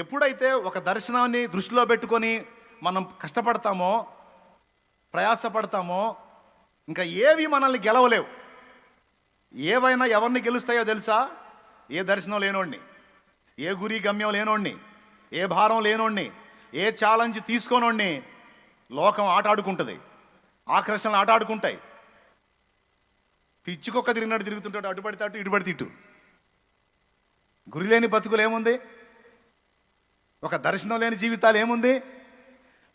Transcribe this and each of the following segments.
ఎప్పుడైతే ఒక దర్శనాన్ని దృష్టిలో పెట్టుకొని మనం కష్టపడతామో, ప్రయాసపడతామో, ఇంకా ఏవి మనల్ని గెలవలేవు. ఏవైనా ఎవరిని గెలుస్తాయో తెలుసా? ఏ దర్శనం లేనోడిని, ఏ గురి గమ్యం లేనోడిని, ఏ భారం లేనోడిని, ఏ ఛాలెంజ్ తీసుకోనోడిని లోకం ఆటాడుకుంటుంది, ఆకర్షణలు ఆటాడుకుంటాయి. పిచ్చుకొక్క తిరిగినట్టు తిరుగుతుంటాడు, అటు పడితే అటు, ఇటు పడితే ఇటు. గురి లేని బతుకులు ఏముంది? ఒక దర్శనం లేని జీవితాలు ఏముంది?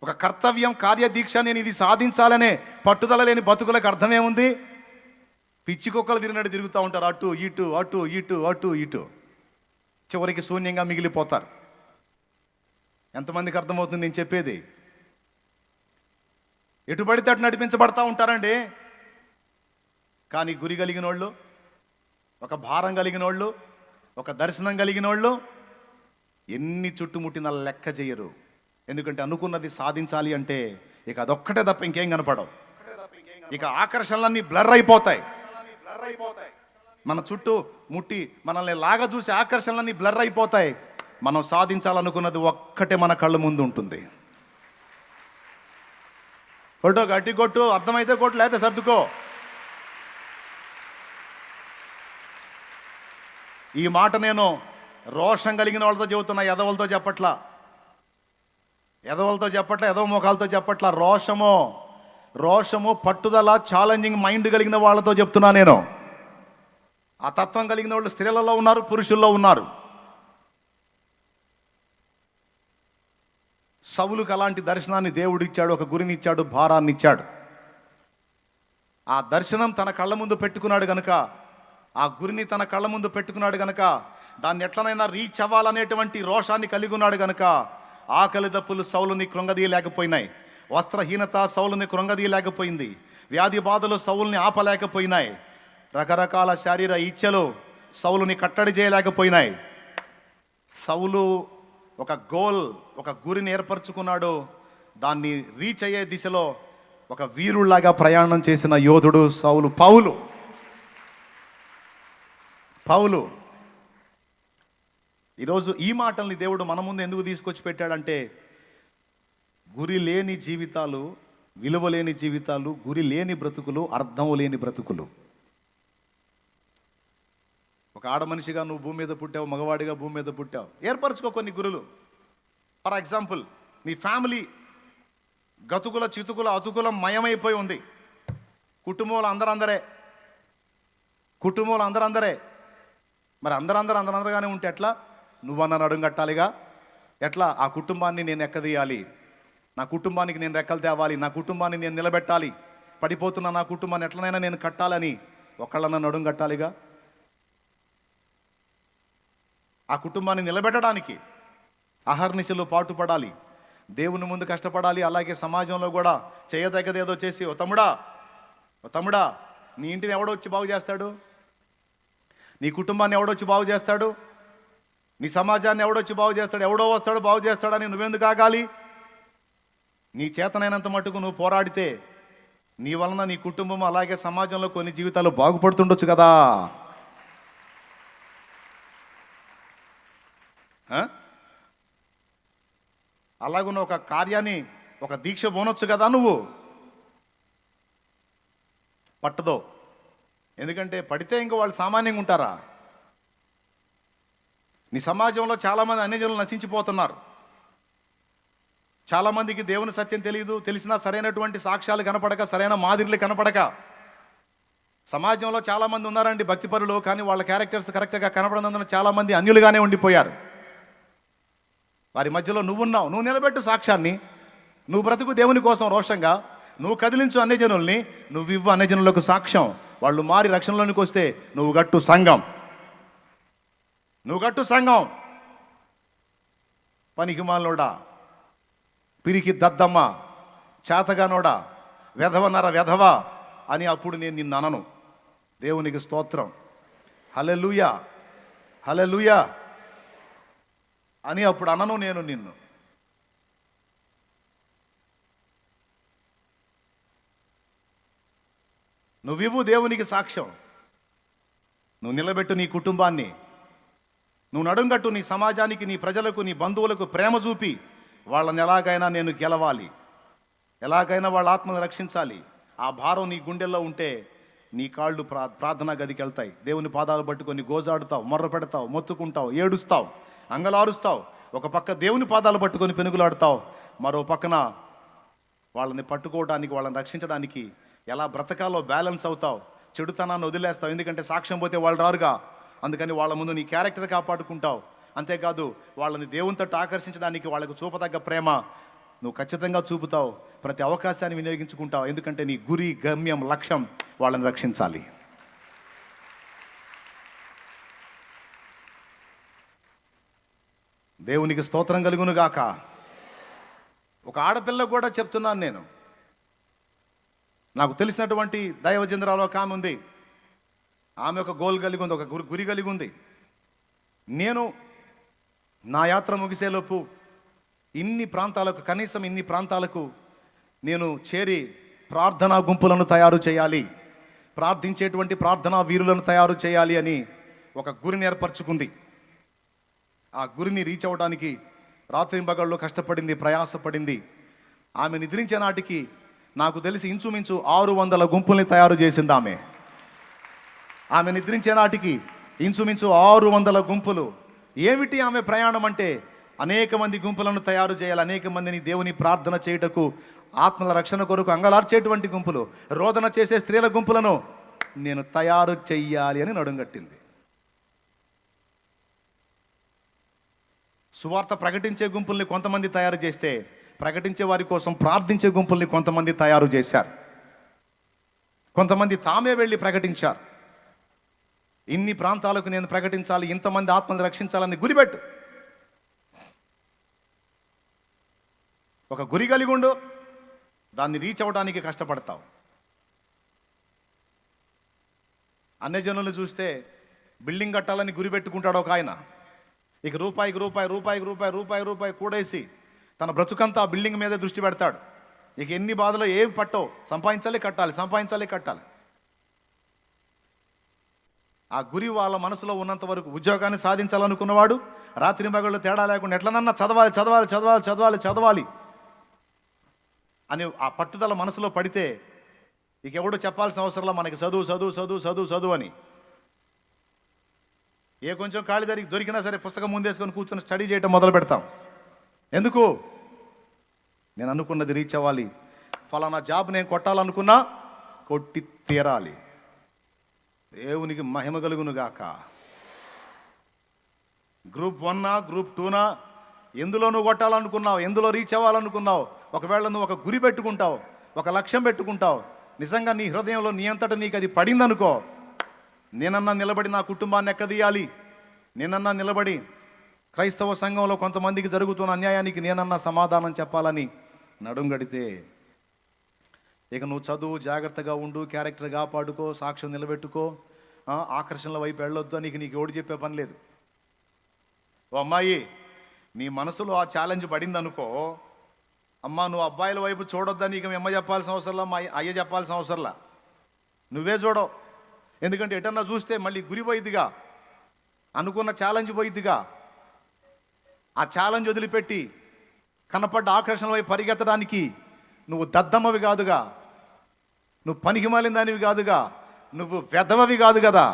ఒక కర్తవ్యం, కార్యదీక్ష, నేను ఇది సాధించాలనే పట్టుదల లేని బతుకులకు అర్థమేముంది? పిచ్చికొక్కలు తిరిగినట్టు తిరుగుతూ ఉంటారు, అటు ఇటు అటు ఇటు అటు ఇటు. చివరికి శూన్యంగా మిగిలిపోతారు. ఎంతమందికి అర్థమవుతుంది నేను చెప్పేది? ఎటు పడితే అటు నడిపించబడతా ఉంటారండి. కానీ గురి కలిగిన వాళ్ళు, ఒక భారం కలిగిన వాళ్ళు, ఒక దర్శనం కలిగిన వాళ్ళు ఎన్ని చుట్టుముట్టిన లెక్క చేయరు. ఎందుకంటే అనుకున్నది సాధించాలి అంటే ఇక అదొక్కటే తప్ప ఇంకేం కనపడవు. ఇక ఆకర్షణలన్నీ బ్లర్ అయిపోతాయి. మన చుట్టూ ముట్టి మనల్ని లాగా చూసి ఆకర్షణలన్నీ బ్లర్ అయిపోతాయి. మనం సాధించాలనుకున్నది ఒక్కటే మన కళ్ళ ముందు ఉంటుంది. కొట్టు, గట్టి కొట్టు, అర్థమైతే కొట్టు, లేకపోతే సర్దుకో. ఈ మాట నేను రోషం కలిగిన వాళ్ళతో చెబుతున్నా, ఎదవలతో చెప్పట్లా, ఎదవ ముఖాలతో చెప్పట్లా. రోషము, పట్టుదల, ఛాలెంజింగ్ మైండ్ కలిగిన వాళ్ళతో చెప్తున్నా నేను. ఆ తత్వం కలిగిన వాళ్ళు స్త్రీలలో ఉన్నారు, పురుషుల్లో ఉన్నారు. సౌలుకు అలాంటి దర్శనాన్ని దేవుడు ఇచ్చాడు, ఒక గురిని ఇచ్చాడు, భారాన్ని ఇచ్చాడు. ఆ దర్శనం తన కళ్ళ ముందు పెట్టుకున్నాడు గనుక, ఆ గురిని తన కళ్ళ ముందు పెట్టుకున్నాడు గనుక, దాన్ని ఎట్లనైనా రీచ్ అవ్వాలనేటువంటి రోషాన్ని కలిగి ఉన్నాడు గనుక, ఆకలి దప్పులు సౌలుని కృంగదీయలేకపోయినాయి, వస్త్రహీనత సౌలుని కృంగదీయలేకపోయింది, వ్యాధి బాధలు సౌలుని ఆపలేకపోయినాయి, రకరకాల శారీర ఇచ్చలు సౌలుని కట్టడి చేయలేకపోయినాయి. సౌలు ఒక గోల్, ఒక గురిని ఏర్పరచుకున్నాడు. దాన్ని రీచ్ అయ్యే దిశలో ఒక వీరుళ్లాగా ప్రయాణం చేసిన యోధుడు పౌలు. ఈరోజు ఈ మాటల్ని దేవుడు మన ముందు ఎందుకు తీసుకొచ్చి పెట్టాడంటే, గురి లేని జీవితాలు, విలువ లేని జీవితాలు, గురి లేని బ్రతుకులు, అర్థం లేని బ్రతుకులు. ఒక ఆడ మనిషిగా నువ్వు భూమి మీద పుట్టావు, మగవాడిగా భూమి మీద పుట్టావు. ఏర్పరచుకో కొన్ని గురులు. ఫర్ ఎగ్జాంపుల్, నీ ఫ్యామిలీ గతుకుల చితుకుల అతుకుల మయమైపోయి ఉంది. కుటుంబంలో అందరందరే. మరి అందరందరుగానే ఉంటే ఎట్లా? నువ్వన్న నడుం కట్టాలిగా. ఎట్లా? ఆ కుటుంబాన్ని నేను ఎక్కదీయాలి, నా కుటుంబానికి నేను రెక్కలు తేవాలి, నా కుటుంబాన్ని నేను నిలబెట్టాలి, పడిపోతున్న నా కుటుంబాన్ని ఎట్లనైనా నేను కట్టాలని ఒకళ్ళన్న నడుం కట్టాలిగా. ఆ కుటుంబాన్ని నిలబెట్టడానికి అహర్నిశలు పాటుపడాలి, దేవుని ముందు కష్టపడాలి. అలాగే సమాజంలో కూడా చేయదగ్గదేదో చేసి, ఓ తమ్ముడా, నీ ఇంటిని ఎవడొచ్చి బాగు చేస్తాడు? నీ కుటుంబాన్ని ఎవడొచ్చి బాగు చేస్తాడు? నీ సమాజాన్ని ఎవడొచ్చి బాగు చేస్తాడు? ఎవడో వస్తాడు బాగు చేస్తాడని నువ్వెందుకు ఆగాలి? నీ చేతనైనంత మట్టుకు నువ్వు పోరాడితే నీ వలన నీ కుటుంబం, అలాగే సమాజంలో కొన్ని జీవితాలు బాగుపడుతుండొచ్చు కదా. అలాగున్న ఒక కార్యాన్ని, ఒక దీక్ష పోనొచ్చు కదా నువ్వు. పట్టదో. ఎందుకంటే పడితే ఇంకో వాళ్ళు సామాన్యంగా ఉంటారా? నీ సమాజంలో చాలామంది అన్యజనులు నశించిపోతున్నారు. చాలామందికి దేవుని సత్యం తెలియదు, తెలిసినా సరైనటువంటి సాక్ష్యాలు కనపడక, సరైన మాదిరిలు కనపడక. సమాజంలో చాలామంది ఉన్నారండి భక్తిపరులు, కానీ వాళ్ళ క్యారెక్టర్స్ కరెక్ట్గా కనపడనందున చాలామంది అన్యులుగానే ఉండిపోయారు. వారి మధ్యలో నువ్వున్నావు. నువ్వు నిలబెట్టు సాక్ష్యాన్ని, నువ్వు బ్రతుకు దేవుని కోసం రోషంగా, నువ్వు కదిలించు అన్యజనుల్ని, నువ్వు ఇవ్వు అన్యజనులకు సాక్ష్యం. వాళ్ళు మారి రక్షణలోనికి వస్తే నువ్వు గట్టు సంఘం. పనికిమాలోడా, పిరికి దద్దమ్మ, చేతగానోడా, వెధవ అని అప్పుడు నేను నిన్ను అనను. దేవునికి స్తోత్రం. హల్లెలూయా అని అప్పుడు అనను నేను నిన్ను. నువ్వివ్వు దేవునికి సాక్ష్యం, నువ్వు నిలబెట్టు నీ కుటుంబాన్ని, నువ్వు నడుంగట్టు, నీ సమాజానికి, నీ ప్రజలకు, నీ బంధువులకు ప్రేమ చూపి వాళ్ళని ఎలాగైనా నేను గెలవాలి, ఎలాగైనా వాళ్ళ ఆత్మను రక్షించాలి. ఆ భారం నీ గుండెల్లో ఉంటే నీ కాళ్ళు ప్రార్థనా గదికి వెళ్తాయి. దేవుని పాదాలు పట్టుకొని గోజాడుతావు, మొర్ర పెడతావు, మొత్తుకుంటావు, ఏడుస్తావు, అంగలారుస్తావు. ఒక పక్క దేవుని పాదాలు పట్టుకొని పెనుగులాడుతావు, మరో పక్కన వాళ్ళని పట్టుకోవడానికి, వాళ్ళని రక్షించడానికి ఎలా బ్రతకాలో బ్యాలెన్స్ అవుతావు. చెడుతనాన్ని వదిలేస్తావు, ఎందుకంటే సాక్ష్యం పోతే వాళ్ళు రారుగా. అందుకని వాళ్ళ ముందు నీ క్యారెక్టర్ కాపాడుకుంటావు. అంతేకాదు వాళ్ళని దేవుని తట్టు ఆకర్షించడానికి, వాళ్ళకు చూపదగ్గ ప్రేమ నువ్వు ఖచ్చితంగా చూపుతావు. ప్రతి అవకాశాన్ని వినియోగించుకుంటావు, ఎందుకంటే నీ గురి, గమ్యం, లక్ష్యం వాళ్ళని రక్షించాలి. దేవునికి స్తోత్రం కలుగును గాక. ఒక ఆడపిల్లకు కూడా చెప్తున్నాను నేను. నాకు తెలిసినటువంటి దైవజనరాలు ఒక ఆమె ఉంది. ఆమె ఒక గోల్ కలిగి ఉంది, ఒక గురి కలిగి ఉంది. నేను నా యాత్ర ముగిసేలోపు కనీసం ఇన్ని ప్రాంతాలకు నేను చేరి ప్రార్థనా గుంపులను తయారు చేయాలి, ప్రార్థించేటువంటి ప్రార్థనా వీరులను తయారు చేయాలి అని ఒక గురిని ఏర్పరచుకుంది. ఆ గురిని రీచ్ అవ్వడానికి రాత్రింబగళ్ళు కష్టపడింది, ప్రయాసపడింది. ఆమె నిద్రించే నాటికి నాకు తెలిసి ఇంచుమించు 600 గుంపుల్ని తయారు చేసింది ఆమె. ఆమె నిద్రించే నాటికి ఇంచుమించు 600 గుంపులు. ఏమిటి ఆమె ప్రయాణం అంటే? అనేక మంది గుంపులను తయారు చేయాలి, అనేక మందిని దేవుని ప్రార్థన చేయుటకు, ఆత్మల రక్షణ కొరకు అంగలార్చేటువంటి గుంపులు, రోదన చేసే స్త్రీల గుంపులను నేను తయారు చెయ్యాలి అని నడుంగట్టింది. సువార్త ప్రకటించే గుంపుల్ని కొంతమంది తయారు చేస్తే, ప్రకటించే వారి కోసం ప్రార్థించే గుంపుల్ని కొంతమంది తయారు చేశారు. కొంతమంది తామే వెళ్ళి ప్రకటించారు. ఇన్ని ప్రాంతాలకు నేను ప్రకటించాలి, ఇంతమంది ఆత్మని రక్షించాలని గురిపెట్టు. ఒక గురి కలిగి ఉండు, దాన్ని రీచ్ అవ్వడానికి కష్టపడతావు. అన్యజనులు చూస్తే బిల్డింగ్ కట్టాలని గురి పెట్టుకుంటాడు ఒక ఆయన. ఇక రూపాయికి రూపాయి కూడేసి తన బ్రతుకంతా ఆ బిల్డింగ్ మీదే దృష్టి పెడతాడు. ఇక ఎన్ని బాధలో ఏం పట్టో, సంపాదించాలి కట్టాలి. ఆ గురి వాళ్ళ మనసులో ఉన్నంత వరకు ఉద్యోగాన్ని సాధించాలనుకున్నవాడు రాత్రి మగళ్ళు తేడా లేకుండా ఎట్లనన్నా చదవాలి అని ఆ పట్టుదల మనసులో పడితే ఇక ఎవడు చెప్పాల్సిన అవసరంలో మనకి చదువు అని. ఏ కొంచెం ఖాళీ దొరికినా సరే పుస్తకం ముందేసుకొని కూర్చొని స్టడీ చేయటం మొదలు పెడతాం. ఎందుకు? నేను అనుకున్నది రీచ్ అవ్వాలి, ఫలానా జాబ్ నేను కొట్టాలనుకున్నా కొట్టి తీరాలి. దేవునికి మహిమ కలుగును గాక. గ్రూప్ 1 గ్రూప్ 2 ఎందులో నువ్వు కొట్టాలనుకున్నావు, ఎందులో రీచ్ అవ్వాలనుకున్నావు, ఒకవేళ నువ్వు ఒక గురి పెట్టుకుంటావు, ఒక లక్ష్యం పెట్టుకుంటావు, నిజంగా నీ హృదయంలో నీ అంతటా నీకు అది పడిందనుకో, నేనన్నా నిలబడి నా కుటుంబాన్ని ఎక్కదీయాలి, నేనన్నా నిలబడి క్రైస్తవ సంఘంలో కొంతమందికి జరుగుతున్న అన్యాయానికి నేనన్నా సమాధానం చెప్పాలని నడుంగడితే, ఇక నువ్వు చదువు, జాగ్రత్తగా ఉండు, క్యారెక్టర్ కాపాడుకో, సాక్ష్యం నిలబెట్టుకో, ఆకర్షణల వైపు వెళ్ళొద్దు అని నీకు ఎవడు చెప్పే పని లేదు. ఓ అమ్మాయి, నీ మనసులో ఆ ఛాలెంజ్ పడింది అనుకో, అమ్మా నువ్వు అబ్బాయిల వైపు చూడొద్దని ఇక మీ అమ్మ చెప్పాల్సిన అవసరంలా, మా అయ్య చెప్పాల్సిన అవసరంలా, నువ్వే చూడవు. ఎందుకంటే ఎటన్నా చూస్తే మళ్ళీ గురి పోయిద్దిగా, అనుకున్న ఛాలెంజ్ పోయిద్దిగా. ఆ ఛాలెంజ్ వదిలిపెట్టి కనపడ్డ ఆకర్షణ వైపు పరిగెత్తడానికి నువ్వు దద్దమ్మవి కాదుగా, నువ్వు పనికిమాలిన దానివి కాదుగా, నువ్వు వెధవవి కాదు కదా.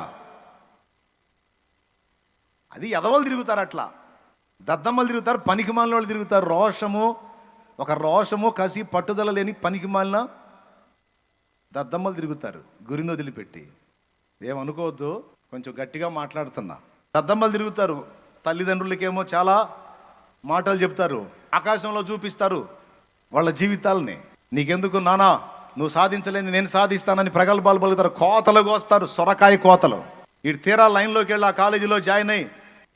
అది ఎదవలు తిరుగుతారు, అట్లా దద్దమ్మలు తిరుగుతారు, పనికిమాలిన వాళ్ళు తిరుగుతారు. రోషము కసి పట్టుదల లేని పనికిమాలిన దద్దమ్మలు తిరుగుతారు గురిని వదిలిపెట్టి. ఏమనుకోవద్దు, కొంచెం గట్టిగా మాట్లాడుతున్నా. దద్దమ్మలు తిరుగుతారు, తల్లిదండ్రులకేమో చాలా మాటలు చెప్తారు, ఆకాశంలో చూపిస్తారు వాళ్ళ జీవితాలని. నీకెందుకు నానా, నువ్వు సాధించలేని నేను సాధిస్తానని ప్రగల్భాలు పలుకుతారు, కోతలు కోస్తారు, సొరకాయ కోతలు. వీడు తీరా లైన్లోకి వెళ్ళి ఆ కాలేజీలో జాయిన్ అయ్యి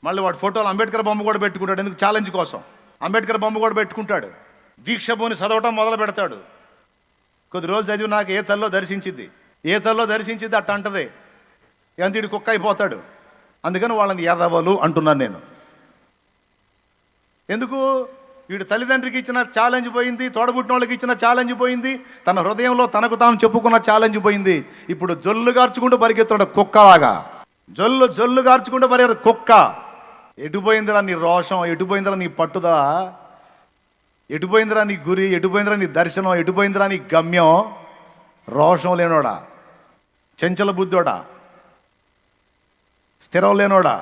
మళ్ళీ వాడు ఫోటోలు అంబేద్కర్ బొమ్మ కూడా పెట్టుకుంటాడు. ఎందుకు? ఛాలెంజ్ కోసం అంబేద్కర్ బొమ్మ కూడా పెట్టుకుంటాడు. దీక్ష భూని చదవటం మొదలు పెడతాడు. కొద్ది రోజులు చదివి నాకు ఏ తల్లో దర్శించింది అట్ట అంటది, ఎంత వీడు కుక్క అయిపోతాడు. అందుకని వాళ్ళని ఎదవలు అంటున్నాను నేను. ఎందుకు? వీడు తల్లిదండ్రికి ఇచ్చిన ఛాలెంజ్ పోయింది, తోడబుట్టిన వాళ్ళకి ఇచ్చిన ఛాలెంజ్ పోయింది, తన హృదయంలో తనకు తాను చెప్పుకున్న ఛాలెంజ్ పోయింది. ఇప్పుడు జొల్లు గార్చుకుంటూ పరిగెత్తాడు కుక్కలాగా, జొల్లు గార్చుకుంటూ పరిగెత్తాడు కుక్క. ఎటుపోయిందిరా నీ రోషం, ఎటుపోయిందిరా నీ పట్టుదల, ఎటుపోయిందిరా నీ గురి, ఎటుపోయిందిరా నీ దర్శనం, ఎటుపోయిందిరా నీ గమ్యం? రోషం లేనోడా, చెంచల బుద్ధోడా, స్థిరం లేనోడా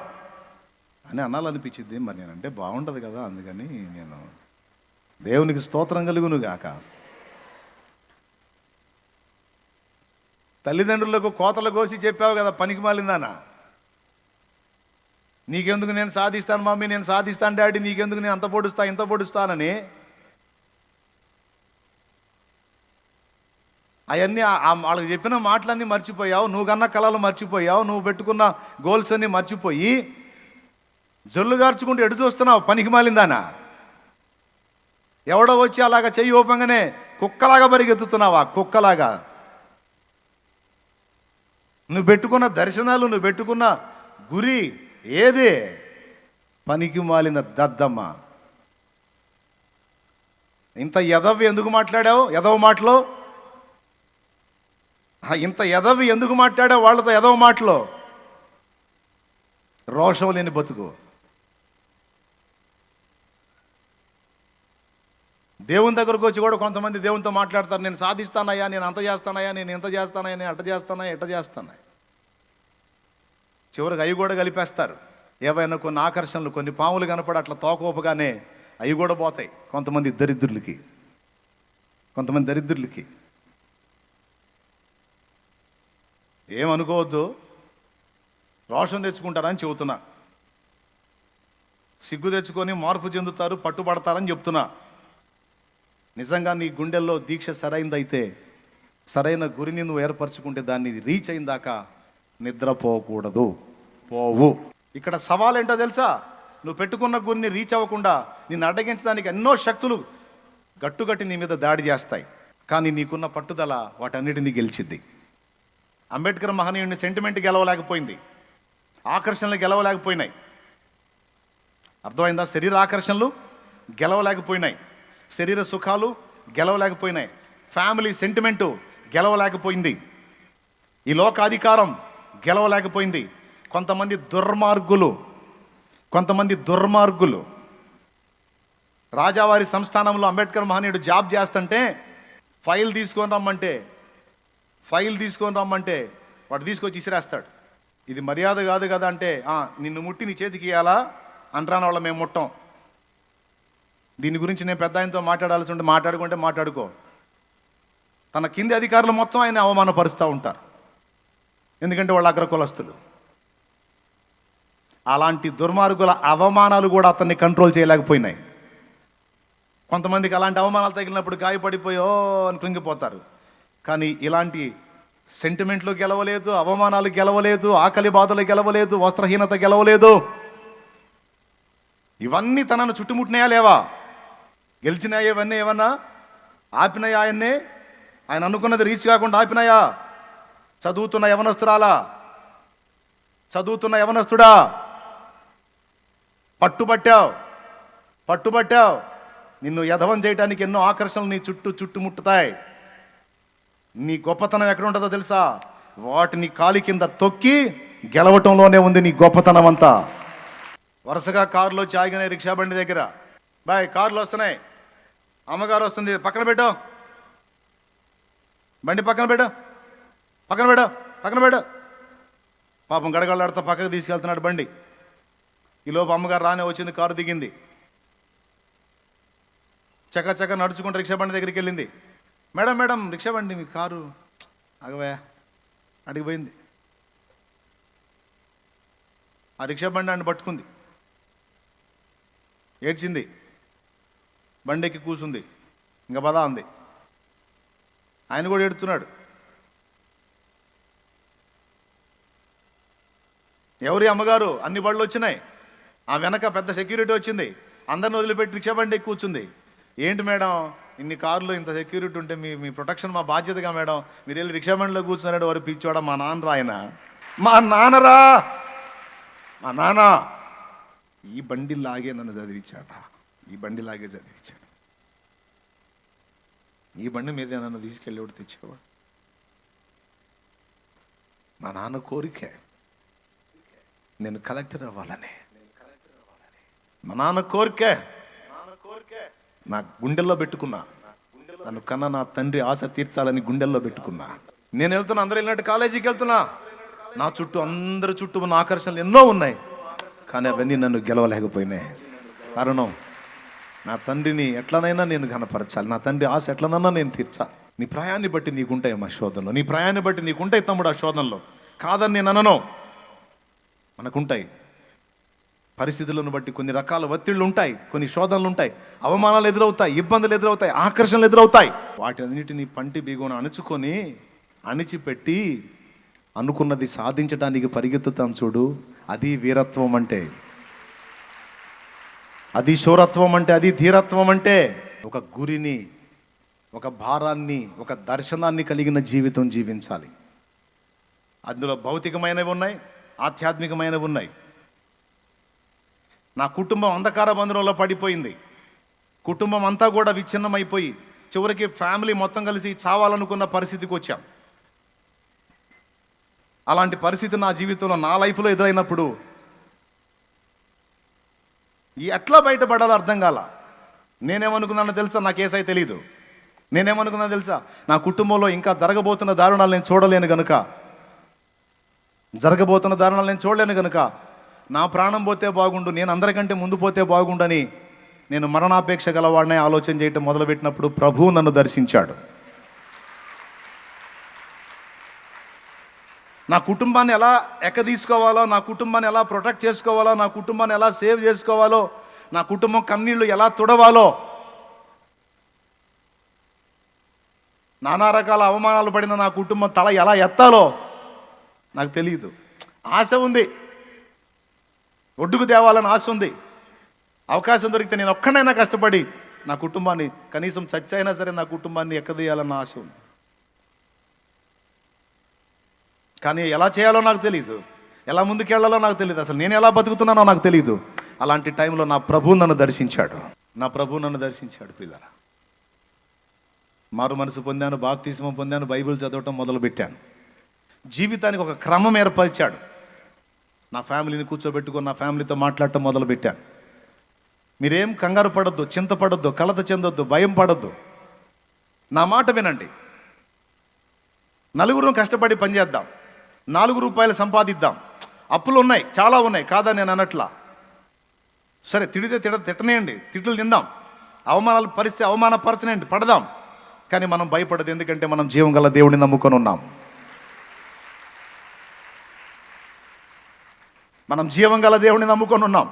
అని అనాలనిపించింది. మరి నేనంటే బాగుంటుంది కదా, అందుకని నేను దేవునికి స్తోత్రం కలుగును గాక. తల్లిదండ్రులకు కోతలు కోసి చెప్పావు కదా పనికి మాలిందానా, నీకెందుకు నేను సాధిస్తాను మమ్మీ, నేను సాధిస్తాను డాడీ, నీకెందుకు నేను అంత పొడుస్తా ఇంత పొడుస్తానని. అవన్నీ వాళ్ళకి చెప్పిన మాటలన్నీ మర్చిపోయావు, నువ్వు కన్న కళలు మర్చిపోయావు, నువ్వు పెట్టుకున్న గోల్స్ అన్నీ మర్చిపోయి జొల్లు గార్చుకుంటూ ఎడు చూస్తున్నావు పనికి మాలిందానా. ఎవడో వచ్చి అలాగా చెయ్యి ఓపంగానే కుక్కలాగా పరిగెత్తుతున్నావా, కుక్కలాగా. నువ్వు పెట్టుకున్న దర్శనాలు, నువ్వు పెట్టుకున్న గురి ఏది? పనికి మాలిన దద్దమ్మ. ఇంత ఎదవి ఎందుకు మాట్లాడావు? ఎదవ మాటలు ఇంత ఎదవి ఎందుకు మాట్లాడావు వాళ్ళతో? ఎదవ మాటలు, రోషం లేని బతుకు. దేవుని దగ్గరకు వచ్చి కూడా కొంతమంది దేవునితో మాట్లాడతారు, నేను సాధిస్తానయ్యా, నేను అంత చేస్తానయ్యా, నేను ఇంత చేస్తానయ్యా, నేను అట్ట చేస్తానా ఎట్ట చేస్తానా. చివరికి అవి కూడా కలిపేస్తారు. ఏవైనా కొన్ని ఆకర్షణలు, కొన్ని పాములు కనపడి అట్లా తోకోపగానే అవి కూడా పోతాయి కొంతమంది దరిద్రులకి. ఏమనుకోవద్దు, రోషం తెచ్చుకుంటారని చెబుతున్నా. సిగ్గు తెచ్చుకొని మార్పు చెందుతారు, పట్టుబడతారని చెప్తున్నా. నిజంగా నీ గుండెల్లో దీక్ష సరైనదైతే, సరైన గురిని నువ్వు ఏర్పరచుకుంటే దాన్ని రీచ్ అయిన దాకా నిద్రపోకూడదు, పోవు. ఇక్కడ సవాల్ ఏంటో తెలుసా? నువ్వు పెట్టుకున్న గురిని రీచ్ అవ్వకుండా నిన్ను అడ్డగించడానికి ఎన్నో శక్తులు గట్టుగట్టి నీ మీద దాడి చేస్తాయి. కానీ నీకున్న పట్టుదల వాటన్నిటినీ గెలిచిద్ది. అంబేద్కర్ మహనీయుడిని సెంటిమెంట్ గెలవలేకపోయింది, ఆకర్షణలు గెలవలేకపోయినాయి. అర్థమైందా? శరీర ఆకర్షణలు గెలవలేకపోయినాయి, శరీర సుఖాలు గెలవలేకపోయినాయి, ఫ్యామిలీ సెంటిమెంటు గెలవలేకపోయింది, ఈ లోకాధికారం గెలవలేకపోయింది. కొంతమంది దుర్మార్గులు రాజావారి సంస్థానంలో అంబేద్కర్ మహనీయుడు జాబ్ చేస్తుంటే ఫైల్ తీసుకొని రమ్మంటే వాడు తీసుకొచ్చి ఇసిరేస్తాడు. ఇది మర్యాద కాదు కదా అంటే, నిన్ను ముట్టి నీ చేతికి ఇవ్వాలా అంటారాని వాళ్ళ మేము ముట్టం. దీని గురించి నేను పెద్ద ఆయనతో మాట్లాడాల్సి ఉంటే మాట్లాడుకో. తన కింది అధికారులు మొత్తం ఆయన అవమానపరుస్తూ ఉంటారు, ఎందుకంటే వాళ్ళు అగ్రకులస్తులు. అలాంటి దుర్మార్గుల అవమానాలు కూడా అతన్ని కంట్రోల్ చేయలేకపోయినాయి. కొంతమందికి అలాంటి అవమానాలు తగిలినప్పుడు గాయపడిపోయో అని కృంగిపోతారు. కానీ ఇలాంటి సెంటిమెంట్లు గెలవలేదు, అవమానాలు గెలవలేదు, ఆకలి బాధలు గెలవలేదు, వస్త్రహీనత గెలవలేదు. ఇవన్నీ తనను చుట్టుముట్టినాయా లేవా? గెలిచినాయా? ఇవన్నీ ఏమన్నా ఆపినాయా? ఆయన అనుకున్నది రీచ్ కాకుండా ఆపినాయా? చదువుతున్న యవనస్తుడా, పట్టుబట్టావు. నిన్ను యధవం చేయడానికి ఎన్నో ఆకర్షణలు నీ చుట్టుముట్టుతాయి. నీ గొప్పతనం ఎక్కడ ఉంటుందో తెలుసా? వాటిని కాలి కింద తొక్కి గెలవటంలోనే ఉంది నీ గొప్పతనం అంతా. వరుసగా కారులో చాగినాయి రిక్షా బండి దగ్గర. బాయ్, కార్లు వస్తున్నాయి, అమ్మగారు వస్తుంది, పక్కన పెట్టు, బండి పక్కన పెట్టు. పాపం గడగడలాడుతూ పక్కకు తీసుకెళ్తున్నాడు బండి. ఈలోపు అమ్మగారు రానే వచ్చింది, కారు దిగింది, చక్క నడుచుకుంటూ రిక్షా బండి దగ్గరికి వెళ్ళింది. మేడం రిక్షా బండి, మీ కారు ఆగవా అడిగిపోయింది. ఆ రిక్షా బండి అని పట్టుకుంది, ఏడ్చింది, బండికి కూసుంది, ఇంకా పదా అంది. ఆయన కూడా ఏడుతున్నాడు. ఎవరి అమ్మగారు? అన్ని బళ్ళు వచ్చినాయి, ఆ వెనక పెద్ద సెక్యూరిటీ వచ్చింది, అందరిని వదిలిపెట్టి రిక్షా బండి ఎక్కి కూర్చుంది. ఏంటి మేడం, ఇన్ని కార్లు ఇంత సెక్యూరిటీ ఉంటే మీ ప్రొటెక్షన్ మా బాధ్యతగా మేడం, మీరు వెళ్ళి రిక్షా బండిలో కూర్చున్నాడు. వారు పిచ్చోడా, మా నాన్నరా ఆయన, మా నాన్న ఈ బండి లాగే నన్ను చదివించాడా, ఈ బండి మీద నన్ను తీసుకెళ్ళేవాడు, తెచ్చేవాడు. మా నాన్న కోరికే నేను కలెక్టర్ అవ్వాలని. మా నాన్న కోరికే నా గుండెల్లో పెట్టుకున్నా. నన్ను కన్నా నా తండ్రి ఆశ తీర్చాలని గుండెల్లో పెట్టుకున్నా. నేను వెళ్తున్నా, అందరూ వెళ్ళినట్టు కాలేజీకి వెళ్తున్నా. నా చుట్టూ అందరి చుట్టూ ఉన్న ఆకర్షణలు ఎన్నో ఉన్నాయి, కానీ అవన్నీ నన్ను గెలవలేకపోయినాయి. కారణం, నా తండ్రిని ఎట్లనైనా నేను ఘనపరచాలి, నా తండ్రి ఆశ ఎట్లనైనా నేను తీర్చాలి. నీ ప్రయాన్ని బట్టి నీకుంటాయి మా శోధనలో, నీ ప్రయాన్ని బట్టి నీకుంటాయి తమ్ముడు ఆ శోధనలో. కాదని నేను అనను, మనకుంటాయి. పరిస్థితులను బట్టి కొన్ని రకాల ఒత్తిళ్ళు ఉంటాయి, కొన్ని శోధనలు ఉంటాయి, అవమానాలు ఎదురవుతాయి, ఇబ్బందులు ఎదురవుతాయి, ఆకర్షణలు ఎదురవుతాయి. వాటన్నిటిని పంటి బిగున అణుచుకొని అణిచిపెట్టి అనుకున్నది సాధించడానికి పరిగెత్తుతాం చూడు, అది వీరత్వం అంటే, అది శూరత్వం అంటే, అది ధీరత్వం అంటే. ఒక గురిని, ఒక భారాన్ని, ఒక దర్శనాన్ని కలిగిన జీవితం జీవించాలి. అందులో భౌతికమైనవి ఉన్నాయి, ఆధ్యాత్మికమైనవి ఉన్నాయి. నా కుటుంబం అంధకార బంధంలో పడిపోయింది. కుటుంబం అంతా కూడా విచ్ఛిన్నమైపోయి చివరికి ఫ్యామిలీ మొత్తం కలిసి చావాలనుకున్న పరిస్థితికి వచ్చాం. అలాంటి పరిస్థితి నా జీవితంలో, నా లైఫ్లో ఎదురైనప్పుడు ఎట్లా బయటపడాలో అర్థం కాల. నేనేమనుకున్నానో తెలుసా, నాకు ఏసై తెలీదు. నేనేమనుకున్నానో తెలుసా, నా కుటుంబంలో ఇంకా జరగబోతున్న దారుణాలు నేను చూడలేను గనుక, చూడలేను గనుక నా ప్రాణం పోతే బాగుండు, నేను అందరికంటే ముందు పోతే బాగుండని నేను మరణాపేక్ష గలవాడినే ఆలోచన చేయటం మొదలుపెట్టినప్పుడు ప్రభువు నన్ను దర్శించాడు. నా కుటుంబాన్ని ఎలా తీసుకోవాలో, నా కుటుంబాన్ని ఎలా ప్రొటెక్ట్ చేసుకోవాలో, నా కుటుంబాన్ని ఎలా సేవ్ చేసుకోవాలో, నా కుటుంబం కన్నీళ్లు ఎలా తుడవాలో, నానా రకాల అవమానాలు పడిన నా కుటుంబం తల ఎలా ఎత్తాలో నాకు తెలియదు. ఆశ ఉంది, ఒడ్డుకు తేవాలని ఆశ ఉంది. అవకాశం దొరికితే నేను ఒక్కడైనా కష్టపడి నా కుటుంబాన్ని, కనీసం చచ్చైనా సరే నా కుటుంబాన్ని ఎక్కదీయాలన్న ఆశ ఉంది. కానీ ఎలా చేయాలో నాకు తెలియదు, ఎలా ముందుకెళ్లాలో నాకు తెలియదు, అసలు నేను ఎలా బతుకుతున్నానో నాకు తెలియదు. అలాంటి టైంలో నా ప్రభువు నన్ను దర్శించాడు. పిల్లరా, మారు మనసు పొందాను, బాప్తిస్మం పొందాను, బైబిల్ చదవటం మొదలుపెట్టాను. జీవితానికి ఒక క్రమం ఏర్పరిచాడు. నా ఫ్యామిలీని కూర్చోబెట్టుకొని నా ఫ్యామిలీతో మాట్లాడటం మొదలుపెట్టాను. మీరేం కంగారు పడొద్దు, చింతపడొద్దు, కలత చెందొద్దు, భయం పడొద్దు. నా మాట వినండి. నలుగురు కష్టపడి పనిచేద్దాం, 4 రూపాయలు సంపాదిద్దాం. అప్పులు ఉన్నాయి, చాలా ఉన్నాయి, కాదా నేను అనట్లా. సరే, తిట్టనేయండి, తిట్లు తిందాం, అవమానాలు పరిస్థితి అవమానపరచనేయండి, పడదాం. కానీ మనం భయపడదు, ఎందుకంటే మనం జీవం గల దేవుడిని నమ్ముకొని ఉన్నాం.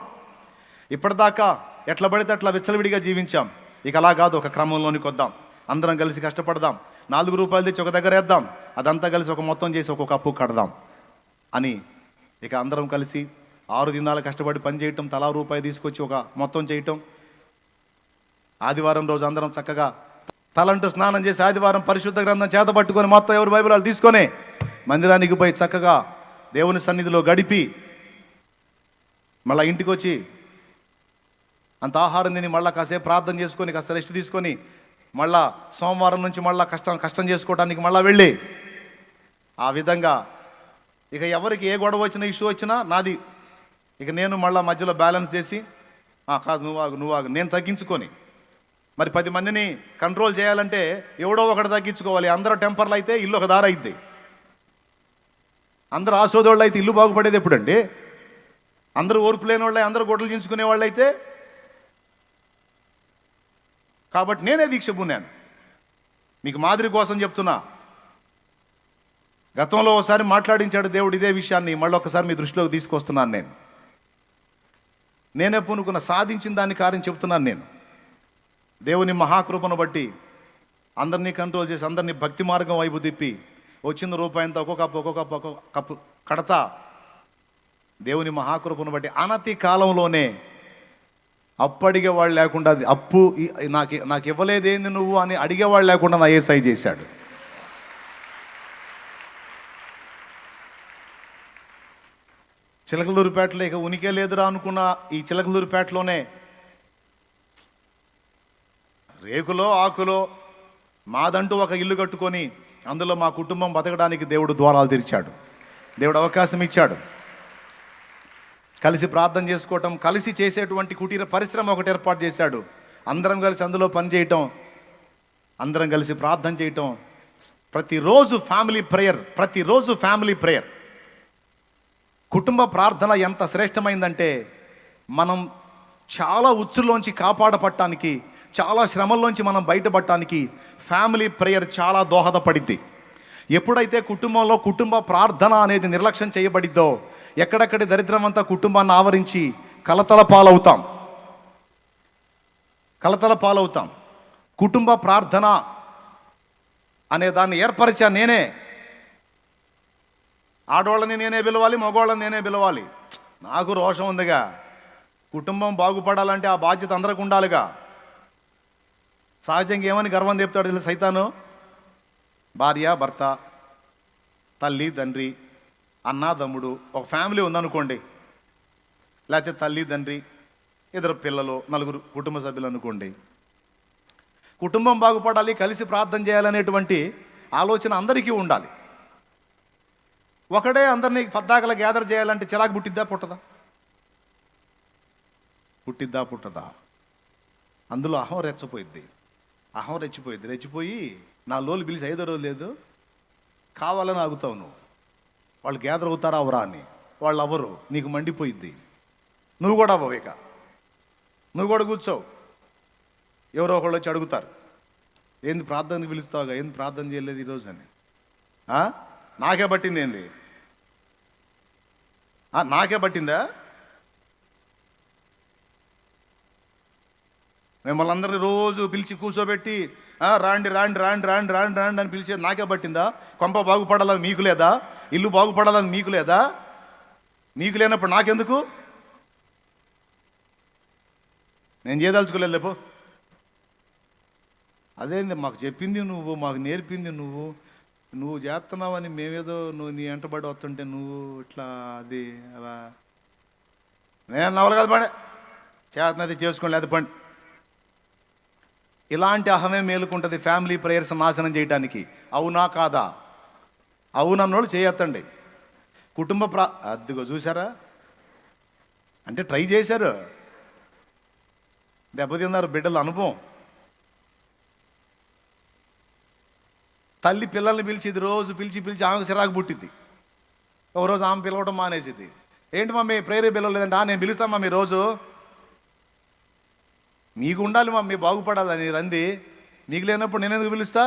ఇప్పటిదాకా ఎట్లా పడితే అట్లా విచ్చలవిడిగా జీవించాం. ఇక అలా కాదు, ఒక క్రమంలోనికి వద్దాం, అందరం కలిసి కష్టపడదాం, 4 రూపాయలు తెచ్చి ఒక దగ్గర వేద్దాం, అదంతా కలిసి ఒక మొత్తం చేసి ఒక్కొక్క అప్పు కడదాం అని ఇక అందరం కలిసి 6 దినాలు కష్టపడి పని చేయటం, తలా రూపాయి తీసుకొచ్చి ఒక మొత్తం చేయటం. ఆదివారం రోజు అందరం చక్కగా తలంటూ స్నానం చేసి ఆదివారం పరిశుద్ధ గ్రంథం చేత పట్టుకొని మొత్తం ఎవరు బైబిల్ తీసుకొని మందిరానికి పోయి చక్కగా దేవుని సన్నిధిలో గడిపి మళ్ళీ ఇంటికి వచ్చి అంత ఆహారం తిని మళ్ళీ కాసేపు ప్రార్థన చేసుకొని కాస్త రెస్ట్ తీసుకొని మళ్ళా సోమవారం నుంచి మళ్ళీ కష్టం చేసుకోవడానికి మళ్ళీ వెళ్ళి ఆ విధంగా ఇక ఎవరికి ఏ గొడవ వచ్చినా, ఇష్యూ వచ్చినా నాది. ఇక నేను మళ్ళీ మధ్యలో బ్యాలెన్స్ చేసి కాదు నువ్వు ఆగు నేను తగ్గించుకొని, మరి 10 మందిని కంట్రోల్ చేయాలంటే ఎవడో ఒకటి తగ్గించుకోవాలి. అందరూ టెంపర్లు అయితే ఇల్లు ఒక దారి అయిద్ది, అందరూ ఆశోదోళ్ళు అయితే ఇల్లు బాగుపడేది ఎప్పుడండి? అందరూ ఓర్పు లేని వాళ్ళే, అందరూ గొడ్డలు చించుకునే వాళ్ళు అయితే. కాబట్టి నేనే దీక్ష పూనాను, మీకు మాదిరి కోసం చెప్తున్నా. గతంలో ఒకసారి మాట్లాడించాడు దేవుడు ఇదే విషయాన్ని, మళ్ళీ ఒకసారి మీ దృష్టిలోకి తీసుకొస్తున్నాను. నేనే పూనుకున్న సాధించిన దాన్ని కార్యం చెప్తున్నాను. నేను దేవుని మహాకృపను బట్టి అందరినీ కంట్రోల్ చేసి అందరినీ భక్తి మార్గం వైపు తిప్పి వచ్చిన రూపాయంతా ఒక్కొక్క కప్పు కడతా. దేవుని మహాకృపను బట్టి అనతి కాలంలోనే అప్పు అడిగేవాళ్ళు లేకుండా, అప్పు నాకు ఇవ్వలేదేంది నువ్వు అని అడిగేవాళ్ళు లేకుండా నా యేసయ్య చేశాడు. చిలకలూరుపేటలో ఇక ఉనికే లేదురా అనుకున్న ఈ చిలకలూరుపేటలోనే రేకులో ఆకులో మాదంటూ ఒక ఇల్లు కట్టుకొని అందులో మా కుటుంబం బతకడానికి దేవుడు ద్వారాలు తెరిచాడు, దేవుడు అవకాశం ఇచ్చాడు. కలిసి ప్రార్థన చేసుకోవటం, కలిసి చేసేటువంటి కుటీర పరిశ్రమ ఒకటి ఏర్పాటు చేశాడు. అందరం కలిసి అందులో పని చేయటం, అందరం కలిసి ప్రార్థన చేయటం, ప్రతిరోజు ఫ్యామిలీ ప్రేయర్. కుటుంబ ప్రార్థన ఎంత శ్రేష్టమైందంటే మనం చాలా ఉచ్చులోంచి కాపాడపడటానికి, చాలా శ్రమల్లోంచి మనం బయటపడటానికి ఫ్యామిలీ ప్రేయర్ చాలా దోహదపడిద్ది. ఎప్పుడైతే కుటుంబంలో కుటుంబ ప్రార్థన అనేది నిర్లక్ష్యం చేయబడిద్దో, ఎక్కడెక్కడి దరిద్రం అంతా కుటుంబాన్ని ఆవరించి కలతల పాలవుతాం. కుటుంబ ప్రార్థన అనే దాన్ని ఏర్పరిచా నేనే. ఆడవాళ్ళని నేనే పిలవాలి, మగవాళ్ళని నేనే పిలవాలి. నాకు రోషం ఉందిగా. కుటుంబం బాగుపడాలంటే ఆ బాధ్యత అందరికి ఉండాలిగా. సహజంగా ఏమని గర్వం చెప్తాడు తెలుసు సైతాను? భార్య భర్త, తల్లి తండ్రి, అన్న తమ్ముడు, ఒక ఫ్యామిలీ ఉందనుకోండి, లేకపోతే తల్లి తండ్రి, ఇద్దరు పిల్లలు, నలుగురు కుటుంబ సభ్యులు అనుకోండి. కుటుంబం బాగుపడాలి, కలిసి ప్రార్థన చేయాలనేటువంటి ఆలోచన అందరికీ ఉండాలి. ఒకడే అందరినీ పద్దాకలా గ్యాదర్ చేయాలంటే చిరాకు పుట్టిద్దా పుట్టదా? అందులో అహం రెచ్చిపోయి నా లోలు పిలిచి 5వ రోజు లేదు, కావాలని ఆగుతావు నువ్వు. వాళ్ళు గ్యాదర్ అవుతారా అవరా అని. వాళ్ళు అవ్వరు, నీకు మండిపోయిద్ది. నువ్వు కూడా అవ్వవు. ఇక నువ్వు కూడా కూర్చోవు. ఎవరో ఒకళ్ళు వచ్చి అడుగుతారు, ఏంది ప్రార్థనకి పిలుస్తావుగా, ఏంది ప్రార్థన చేయలేదు ఈరోజు అని. నాకే పట్టింది ఏంది? నాకే పట్టిందా? మిమ్మల్ని అందరినీ రోజు పిలిచి కూర్చోబెట్టి రాండి అని పిలిచేది నాకే పట్టిందా? కొంప బాగుపడాలని మీకు లేదా? ఇల్లు బాగుపడాలని మీకు లేదా? మీకు లేనప్పుడు నాకెందుకు? నేను చేయదలుచుకోలేదు లేపో. అదేంది మాకు చెప్పింది నువ్వు, మాకు నేర్పింది నువ్వు చేస్తున్నావని మేమేదో నువ్వు నీ వెంటబడి వస్తుంటే నువ్వు ఇట్లా అది అలా. నేను నవల కదా పడే చేతనది చేసుకోండి, లేదా పండి. ఇలాంటి అహమే మేలుకుంటుంది ఫ్యామిలీ ప్రేయర్స్ నాశనం చేయడానికి. అవునా కాదా? అవునన్నోళ్ళు చేయొత్తండి. కుటుంబ అదిగో చూసారా, అంటే ట్రై చేశారు, దెబ్బతిన్నారు బిడ్డల అనుభవం. తల్లి పిల్లల్ని పిలిచి ఇది రోజు పిలిచి ఆమెకు చిరాకు పుట్టింది. ఒకరోజు ఆమె పిలవడం మానేసింది. ఏంటి మమ్మీ ప్రేయర్ పిలవలేదంటే, నేను పిలుస్తాను మమ్మీ రోజు. మీకు ఉండాలి మమ్మీ బాగుపడాలని రంది, మీకు లేనప్పుడు నేను ఎందుకు పిలుస్తా?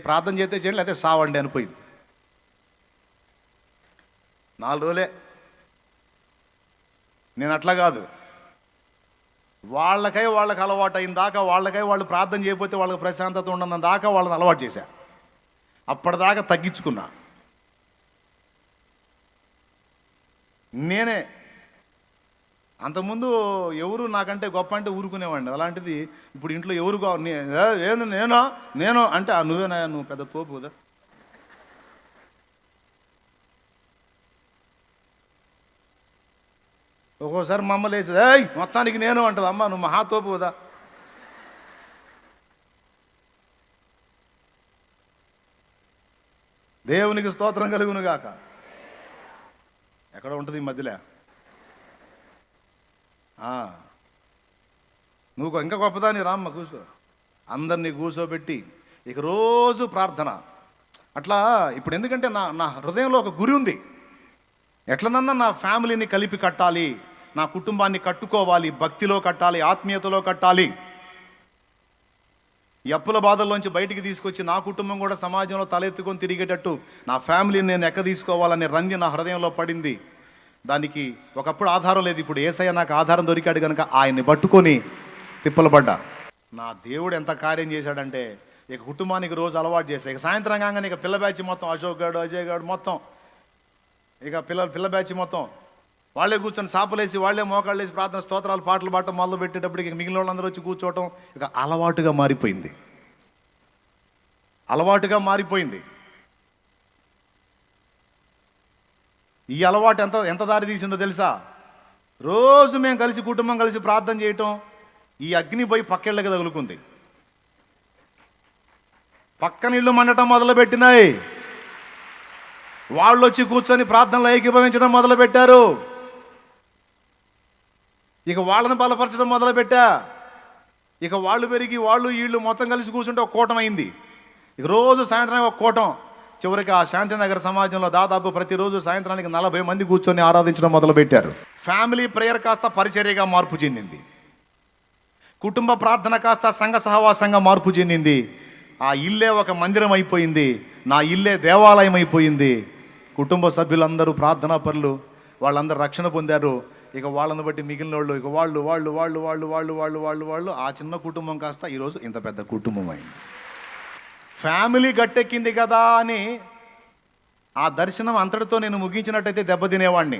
ప్రార్థన చేస్తే చేయండి, లేకపోతే సావండి అనిపోయింది. 4 రోజులే. నేను అట్లా కాదు, వాళ్ళకి అలవాటు అయిన దాకా, వాళ్ళు ప్రార్థన చేయకపోతే వాళ్ళకి ప్రశాంతత ఉండన్న దాకా వాళ్ళని అలవాటు చేశా. అప్పటిదాకా తగ్గించుకున్నా నేనే. అంతకుముందు ఎవరు నాకంటే గొప్ప అంటే ఊరుకునేవాడిని. అలాంటిది ఇప్పుడు ఇంట్లో ఎవరు ఏంది నేను అంటే నువ్వేనా, నువ్వు పెద్ద తోపు కదా. ఒక్కోసారి మా అమ్మ లేచేది, మొత్తానికి నేను అంటది. అమ్మ నువ్వు మహాతోపు కదా. దేవునికి స్తోత్రం కలుగును గాక. ఎక్కడ ఉంటుంది ఈ మధ్యలో? నువ్వు ఇంకా గొప్పదాన్ని రామ్మ కూర్చో. అందరినీ కూర్చోబెట్టి ఇక రోజు ప్రార్థన. అట్లా ఇప్పుడు ఎందుకంటే నా హృదయంలో ఒక గురి ఉంది. ఎట్లనన్నా నా ఫ్యామిలీని కలిపి కట్టాలి, నా కుటుంబాన్ని కట్టుకోవాలి, భక్తిలో కట్టాలి, ఆత్మీయతలో కట్టాలి. ఈ అప్పుల బాధల్లోంచి బయటికి తీసుకొచ్చి నా కుటుంబం కూడా సమాజంలో తలెత్తుకొని తిరిగేటట్టు నా ఫ్యామిలీని నేను ఎక్క తీసుకోవాలనే రంది నా హృదయంలో పడింది. దానికి ఒకప్పుడు ఆధారం లేదు, ఇప్పుడు యేసయ్య నాకు ఆధారం దొరికాడు కనుక ఆయన్ని పట్టుకొని తిప్పలు పడ్డా. నా దేవుడు ఎంత కార్యం చేశాడంటే, ఇక కుటుంబానికి రోజు అలవాటు చేశాయి. ఇక సాయంత్రం కాగానే ఇక పిల్ల బ్యాచ్ మొత్తం, అశోక్ గారు, అజయ్ గారు మొత్తం, ఇక పిల్ల బ్యాచ్ మొత్తం వాళ్ళే కూర్చొని సాపలేసి, వాళ్ళే మోకాళ్ళు వేసి ప్రార్థన స్తోత్రాలు పాటలు పాడటం మొదలు పెట్టేటప్పటికి ఇక మిగిలిన వాళ్ళందరూ వచ్చి కూర్చోవటం ఇక అలవాటుగా మారిపోయింది. ఈ అలవాటు ఎంత దారి తీసిందో తెలుసా? రోజు మేము కలిసి కుటుంబం కలిసి ప్రార్థన చేయటం, ఈ అగ్ని పోయి పక్కేళ్ళకి తగులుకుంది. పక్కన ఇల్లు మండటం మొదలుపెట్టినాయి. వాళ్ళు వచ్చి కూర్చొని ప్రార్థనలో ఏకీభవించడం మొదలుపెట్టారు. ఇక వాళ్ళని బలపరచడం మొదలుపెట్టా. ఇక వాళ్ళు పెరిగి వీళ్ళు మొత్తం కలిసి కూర్చుంటే ఒక కూటం అయింది. ఇక రోజు సాయంత్రం ఒక కూటం. చివరికి ఆ శాంతినగర్ సమాజంలో దాదాపు ప్రతిరోజు సాయంత్రానికి 40 మంది కూర్చొని ఆరాధించడం మొదలుపెట్టారు. ఫ్యామిలీ ప్రేయర్ కాస్త పరిచర్యగా మార్పు చెందింది. కుటుంబ ప్రార్థన కాస్త సంఘ సహవాసంగా మార్పు చెందింది. ఆ ఇల్లే ఒక మందిరం అయిపోయింది. నా ఇల్లే దేవాలయం అయిపోయింది. కుటుంబ సభ్యులందరూ ప్రార్థనా పరులు, వాళ్ళందరూ రక్షణ పొందారు. ఇక వాళ్ళని బట్టి మిగిలిన వాళ్ళు ఇక వాళ్ళు ఆ చిన్న కుటుంబం కాస్త ఈరోజు ఇంత పెద్ద కుటుంబం అయింది. ఫ్యామిలీ గట్టెక్కింది కదా అని ఆ దర్శనం అంతటితో నేను ముగించినట్టయితే దెబ్బతినేవాడిని.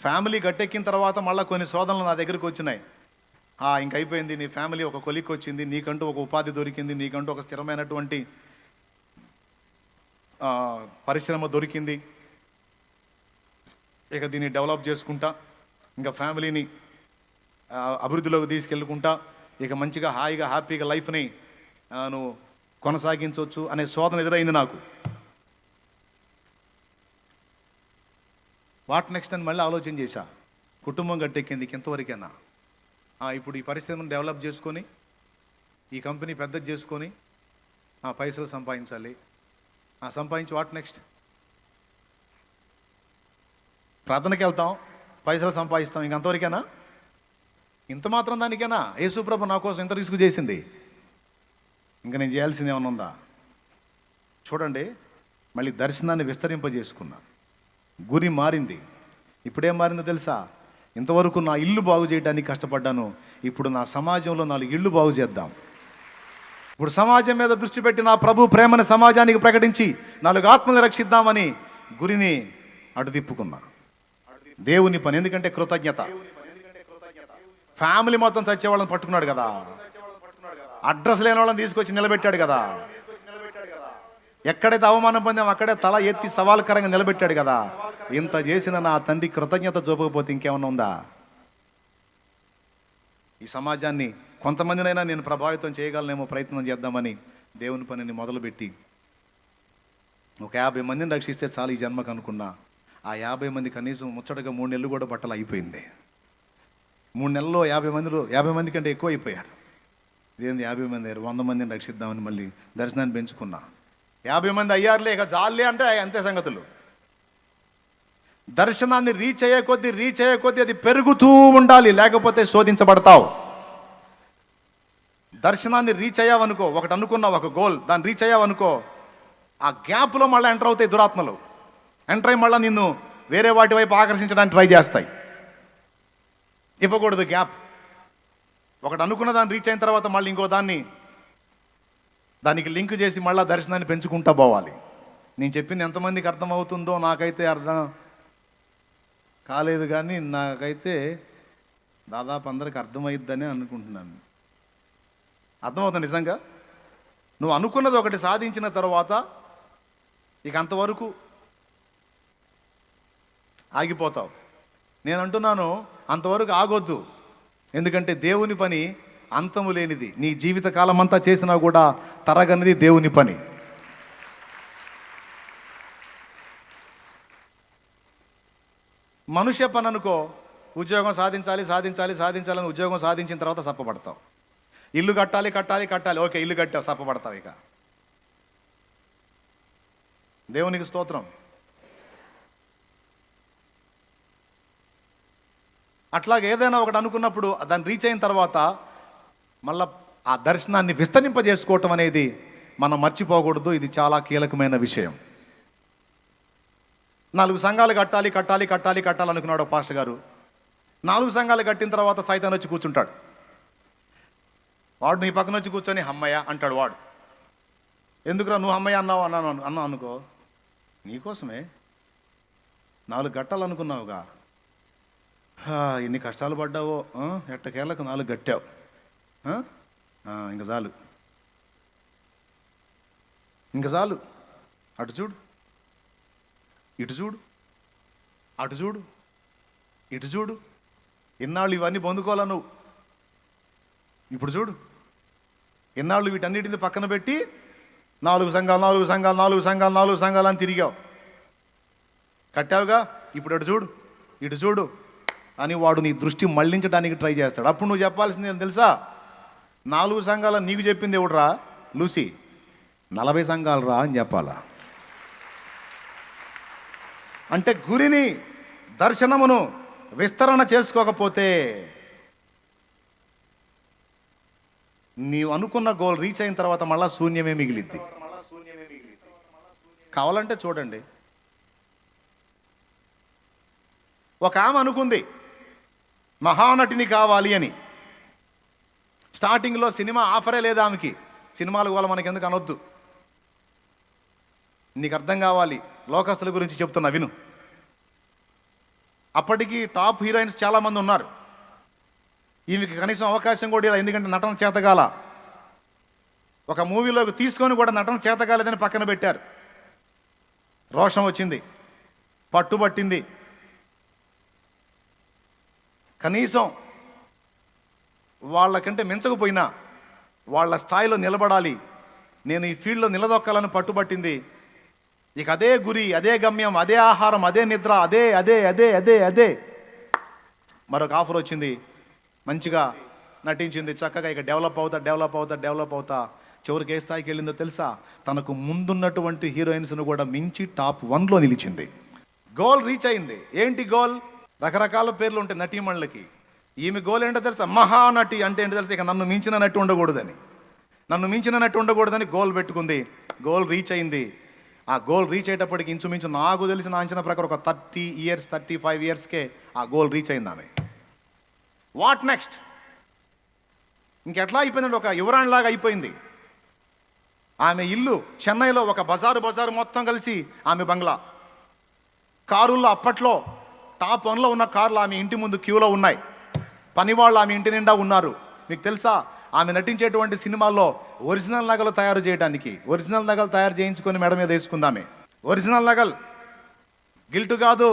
ఫ్యామిలీ గట్టెక్కిన తర్వాత మళ్ళీ కొన్ని శోధనలు నా దగ్గరికి వచ్చినాయి. ఇంక అయిపోయింది, నీ ఫ్యామిలీ ఒక కొలిక్ వచ్చింది, నీకంటూ ఒక ఉపాధి దొరికింది, నీకంటూ ఒక స్థిరమైనటువంటి పరిశ్రమ దొరికింది. ఇక దీన్ని డెవలప్ చేసుకుంటా, ఇంకా ఫ్యామిలీని అభివృద్ధిలోకి తీసుకెళ్ళుకుంటా, ఇక మంచిగా హాయిగా హ్యాపీగా లైఫ్ని నువ్వు కొనసాగించవచ్చు అనే శోధన ఎదురైంది నాకు. వాట్ నెక్స్ట్ అని మళ్ళీ ఆలోచన చేశా. కుటుంబం గట్టెక్కింది, ఇంతవరకేనా? ఇప్పుడు ఈ పరిశ్రమను డెవలప్ చేసుకొని, ఈ కంపెనీ పెద్దది చేసుకొని పైసలు సంపాదించాలి. సంపాదించి వాట్ నెక్స్ట్? ప్రార్థనకి వెళ్తాం, పైసలు సంపాదిస్తాం, ఇంకంతవరకేనా? ఇంత మాత్రం దానికేనా యేసుప్రభు నా కోసం ఎంత రిస్క్ చేసింది? ఇంకా నేను చేయాల్సింది ఏమైనా ఉందా? చూడండి, మళ్ళీ దర్శనాన్ని విస్తరింపజేసుకున్నా. గురి మారింది. ఇప్పుడేం మారిందో తెలుసా? ఇంతవరకు నా ఇల్లు బాగు చేయడానికి కష్టపడ్డాను, ఇప్పుడు నా సమాజంలో 4 ఇళ్ళు బాగు చేద్దాం. ఇప్పుడు సమాజం మీద దృష్టి పెట్టి నా ప్రభు ప్రేమను సమాజానికి ప్రకటించి 4 ఆత్మని రక్షిద్దామని గురిని అటు తిప్పుకున్నా. దేవుని పని, ఎందుకంటే కృతజ్ఞత. ఫ్యామిలీ మొత్తం చచ్చే వాళ్ళని పట్టుకున్నాడు కదా, అడ్రస్ లేని వాళ్ళని తీసుకొచ్చి నిలబెట్టాడు కదా, ఎక్కడైతే అవమానం పొందాం అక్కడే తల ఎత్తి సవాల్కరంగా నిలబెట్టాడు కదా. ఇంత చేసిన నా తండ్రి కృతజ్ఞత చూపకపోతే ఇంకేమన్నా ఉందా? ఈ సమాజాన్ని కొంతమందినైనా నేను ప్రభావితం చేయగలనేమో, ప్రయత్నం చేద్దామని దేవుని పనిని మొదలుపెట్టి ఒక 50 మందిని రక్షిస్తే చాలు ఈ జన్మకు అనుకున్నా. ఆ 50 మంది కనీసం ముచ్చటగా 3 నెలలు కూడా బట్టలు అయిపోయింది. 3 నెలల్లో 50 మంది కంటే ఎక్కువ అయిపోయారు. ఇదేంది 50 మంది అయ్యారు, 100 మందిని రక్షిద్దామని మళ్ళీ దర్శనాన్ని పెంచుకున్నా. 50 మంది అయ్యారులే, ఇక చాలే అంటే అంతే సంగతులు. దర్శనాన్ని రీచ్ అయ్యే కొద్దీ అది పెరుగుతూ ఉండాలి, లేకపోతే శోధించబడతావు. దర్శనాన్ని రీచ్ అయ్యావనుకో, ఒకటి అనుకున్నావు, ఒక గోల్, దాన్ని రీచ్ అయ్యావనుకో, ఆ గ్యాప్లో మళ్ళీ ఎంటర్ అవుతాయి దురాత్మలు. ఎంటర్ అయ్యి మళ్ళీ నిన్ను వేరే వాటి వైపు ఆకర్షించడానికి ట్రై చేస్తాయి. ఇవ్వకూడదు గ్యాప్. ఒకటి అనుకున్న దాన్ని రీచ్ అయిన తర్వాత మళ్ళీ ఇంకో దానికి లింక్ చేసి మళ్ళీ దర్శనాన్ని పెంచుకుంటా పోవాలి. నేను చెప్పింది ఎంతమందికి అర్థమవుతుందో నాకైతే అర్థం కాలేదు, కానీ నాకైతే దాదాపు అందరికి అర్థమైద్దని అనుకుంటున్నాను. అర్థమవుతుంది నిజంగా. నువ్వు అనుకున్నది ఒకటి సాధించిన తర్వాత ఇక అంతవరకు ఆగిపోతావు. నేను అంటున్నాను, అంతవరకు ఆగొద్దు. ఎందుకంటే దేవుని పని అంతము లేనిది. నీ జీవిత కాలం అంతా చేసినా కూడా తరగనిది దేవుని పని. మనుష్య పని అనుకో, ఉద్యోగం సాధించాలని ఉద్యోగం సాధించిన తర్వాత సప్పబడతావు. ఇల్లు కట్టాలి, ఓకే ఇల్లు కట్టావు, సప్పబడతావు. ఇక దేవునికి స్తోత్రం. అట్లాగే ఏదైనా ఒకటి అనుకున్నప్పుడు దాన్ని రీచ్ అయిన తర్వాత మళ్ళా ఆ దర్శనాన్ని విస్తరింపజేసుకోవటం అనేది మనం మర్చిపోకూడదు. ఇది చాలా కీలకమైన విషయం. 4 సంఘాలు కట్టాలి అనుకున్నాడు పాస్టర్ గారు. 4 సంఘాలు కట్టిన తర్వాత సైతాన్ వచ్చి కూర్చుంటాడు. వాడు నీ పక్కన వచ్చి కూర్చొని అమ్మయ్య అంటాడు. వాడు ఎందుకురా నువ్వు అమ్మయ్య అన్నావు అనుకో, నీకోసమే 4 కట్టాలనుకున్నావుగా, ఎన్ని కష్టాలు పడ్డావో, ఎట్టకేళ్ళకు 4 కట్టావు, ఇంక చాలు. అటు చూడు, ఇటు చూడు, అటు చూడు, ఇటు చూడు. ఎన్నాళ్ళు ఇవన్నీ పొందుకోవాలా నువ్వు? ఇప్పుడు చూడు, ఎన్నాళ్ళు వీటన్నిటిని పక్కన పెట్టి 4 సంఘాలు అని తిరిగావు. కట్టావుగా, ఇప్పుడు అటు చూడు, ఇటు చూడు, అని వాడు నీ దృష్టి మళ్లించడానికి ట్రై చేస్తాడు. అప్పుడు నువ్వు చెప్పాల్సింది ఏం తెలుసా? 4 సంఘాల నీకు చెప్పింది ఎవడురా లూసి, 40 సంఘాలు రా అని చెప్పాలా. అంటే గురిని, దర్శనమును విస్తరణ చేసుకోకపోతే నీవు అనుకున్న గోల్ రీచ్ అయిన తర్వాత మళ్ళా శూన్యమే మిగిలిద్ది. కావాలంటే చూడండి, ఒక ఆమె అనుకుంది మహానటిని కావాలి అని. స్టార్టింగ్లో సినిమా ఆఫరే లేదు ఆమెకి. సినిమాలు కూడా మనకి ఎందుకు అనొద్దు, నీకు అర్థం కావాలి. లోకస్తుల గురించి చెప్తున్నా విను. అప్పటికి టాప్ హీరోయిన్స్ చాలామంది ఉన్నారు. ఈమెకి కనీసం అవకాశం కూడా ఇలా, ఎందుకంటే నటన చేతగాల. ఒక మూవీలోకి తీసుకొని కూడా నటన చేతగాలేదని పక్కన పెట్టారు. రోషం వచ్చింది, పట్టుబట్టింది. కనీసం వాళ్ళకంటే మించకపోయినా వాళ్ళ స్థాయిలో నిలబడాలి, నేను ఈ ఫీల్డ్లో నిలదొక్కాలని పట్టుబట్టింది. ఇక అదే గురి, అదే గమ్యం, అదే ఆహారం, అదే నిద్ర, అదే అదే అదే అదే అదే. మరొక ఆఫర్ వచ్చింది, మంచిగా నటించింది, చక్కగా ఇక డెవలప్ అవుతా చివరికి ఏ స్థాయికి వెళ్ళిందో తెలుసా? తనకు ముందున్నటువంటి హీరోయిన్స్ను కూడా మించి టాప్ 1లో నిలిచింది. గోల్ రీచ్ అయింది. ఏంటి గోల్? రకరకాల పేర్లు ఉంటాయి నటీమణులకి. ఈమె గోల్ ఏంటో తెలుసా? మహానటి. అంటే ఏంటో తెలుసా? ఇక నన్ను మించిన నటి ఉండకూడదని గోల్ పెట్టుకుంది. గోల్ రీచ్ అయింది. ఆ గోల్ రీచ్ అయ్యేటప్పటికి ఇంచుమించు నాకు తెలిసిన అంచనా ప్రకారం ఒక 30 ఇయర్స్ 35 ఇయర్స్కే ఆ గోల్ రీచ్ అయింది ఆమె. What next? ఇంకెట్లా అయిపోయిందంటే ఒక యువరాణిలాగా అయిపోయింది. ఆమె ఇల్లు చెన్నైలో ఒక బజారు మొత్తం కలిసి ఆమె బంగ్లా. కారుల్లో అప్పట్లో టాప్ 1లో ఉన్న కార్లు ఆమె ఇంటి ముందు క్యూలో ఉన్నాయి. పనివాళ్ళు ఆమె ఇంటి నిండా ఉన్నారు. మీకు తెలుసా, ఆమె నటించేటువంటి సినిమాల్లో ఒరిజినల్ నగలు తయారు చేయించుకొని మెడ మీద వేసుకుందామే. ఒరిజినల్ నగలు, గిల్టు కాదు.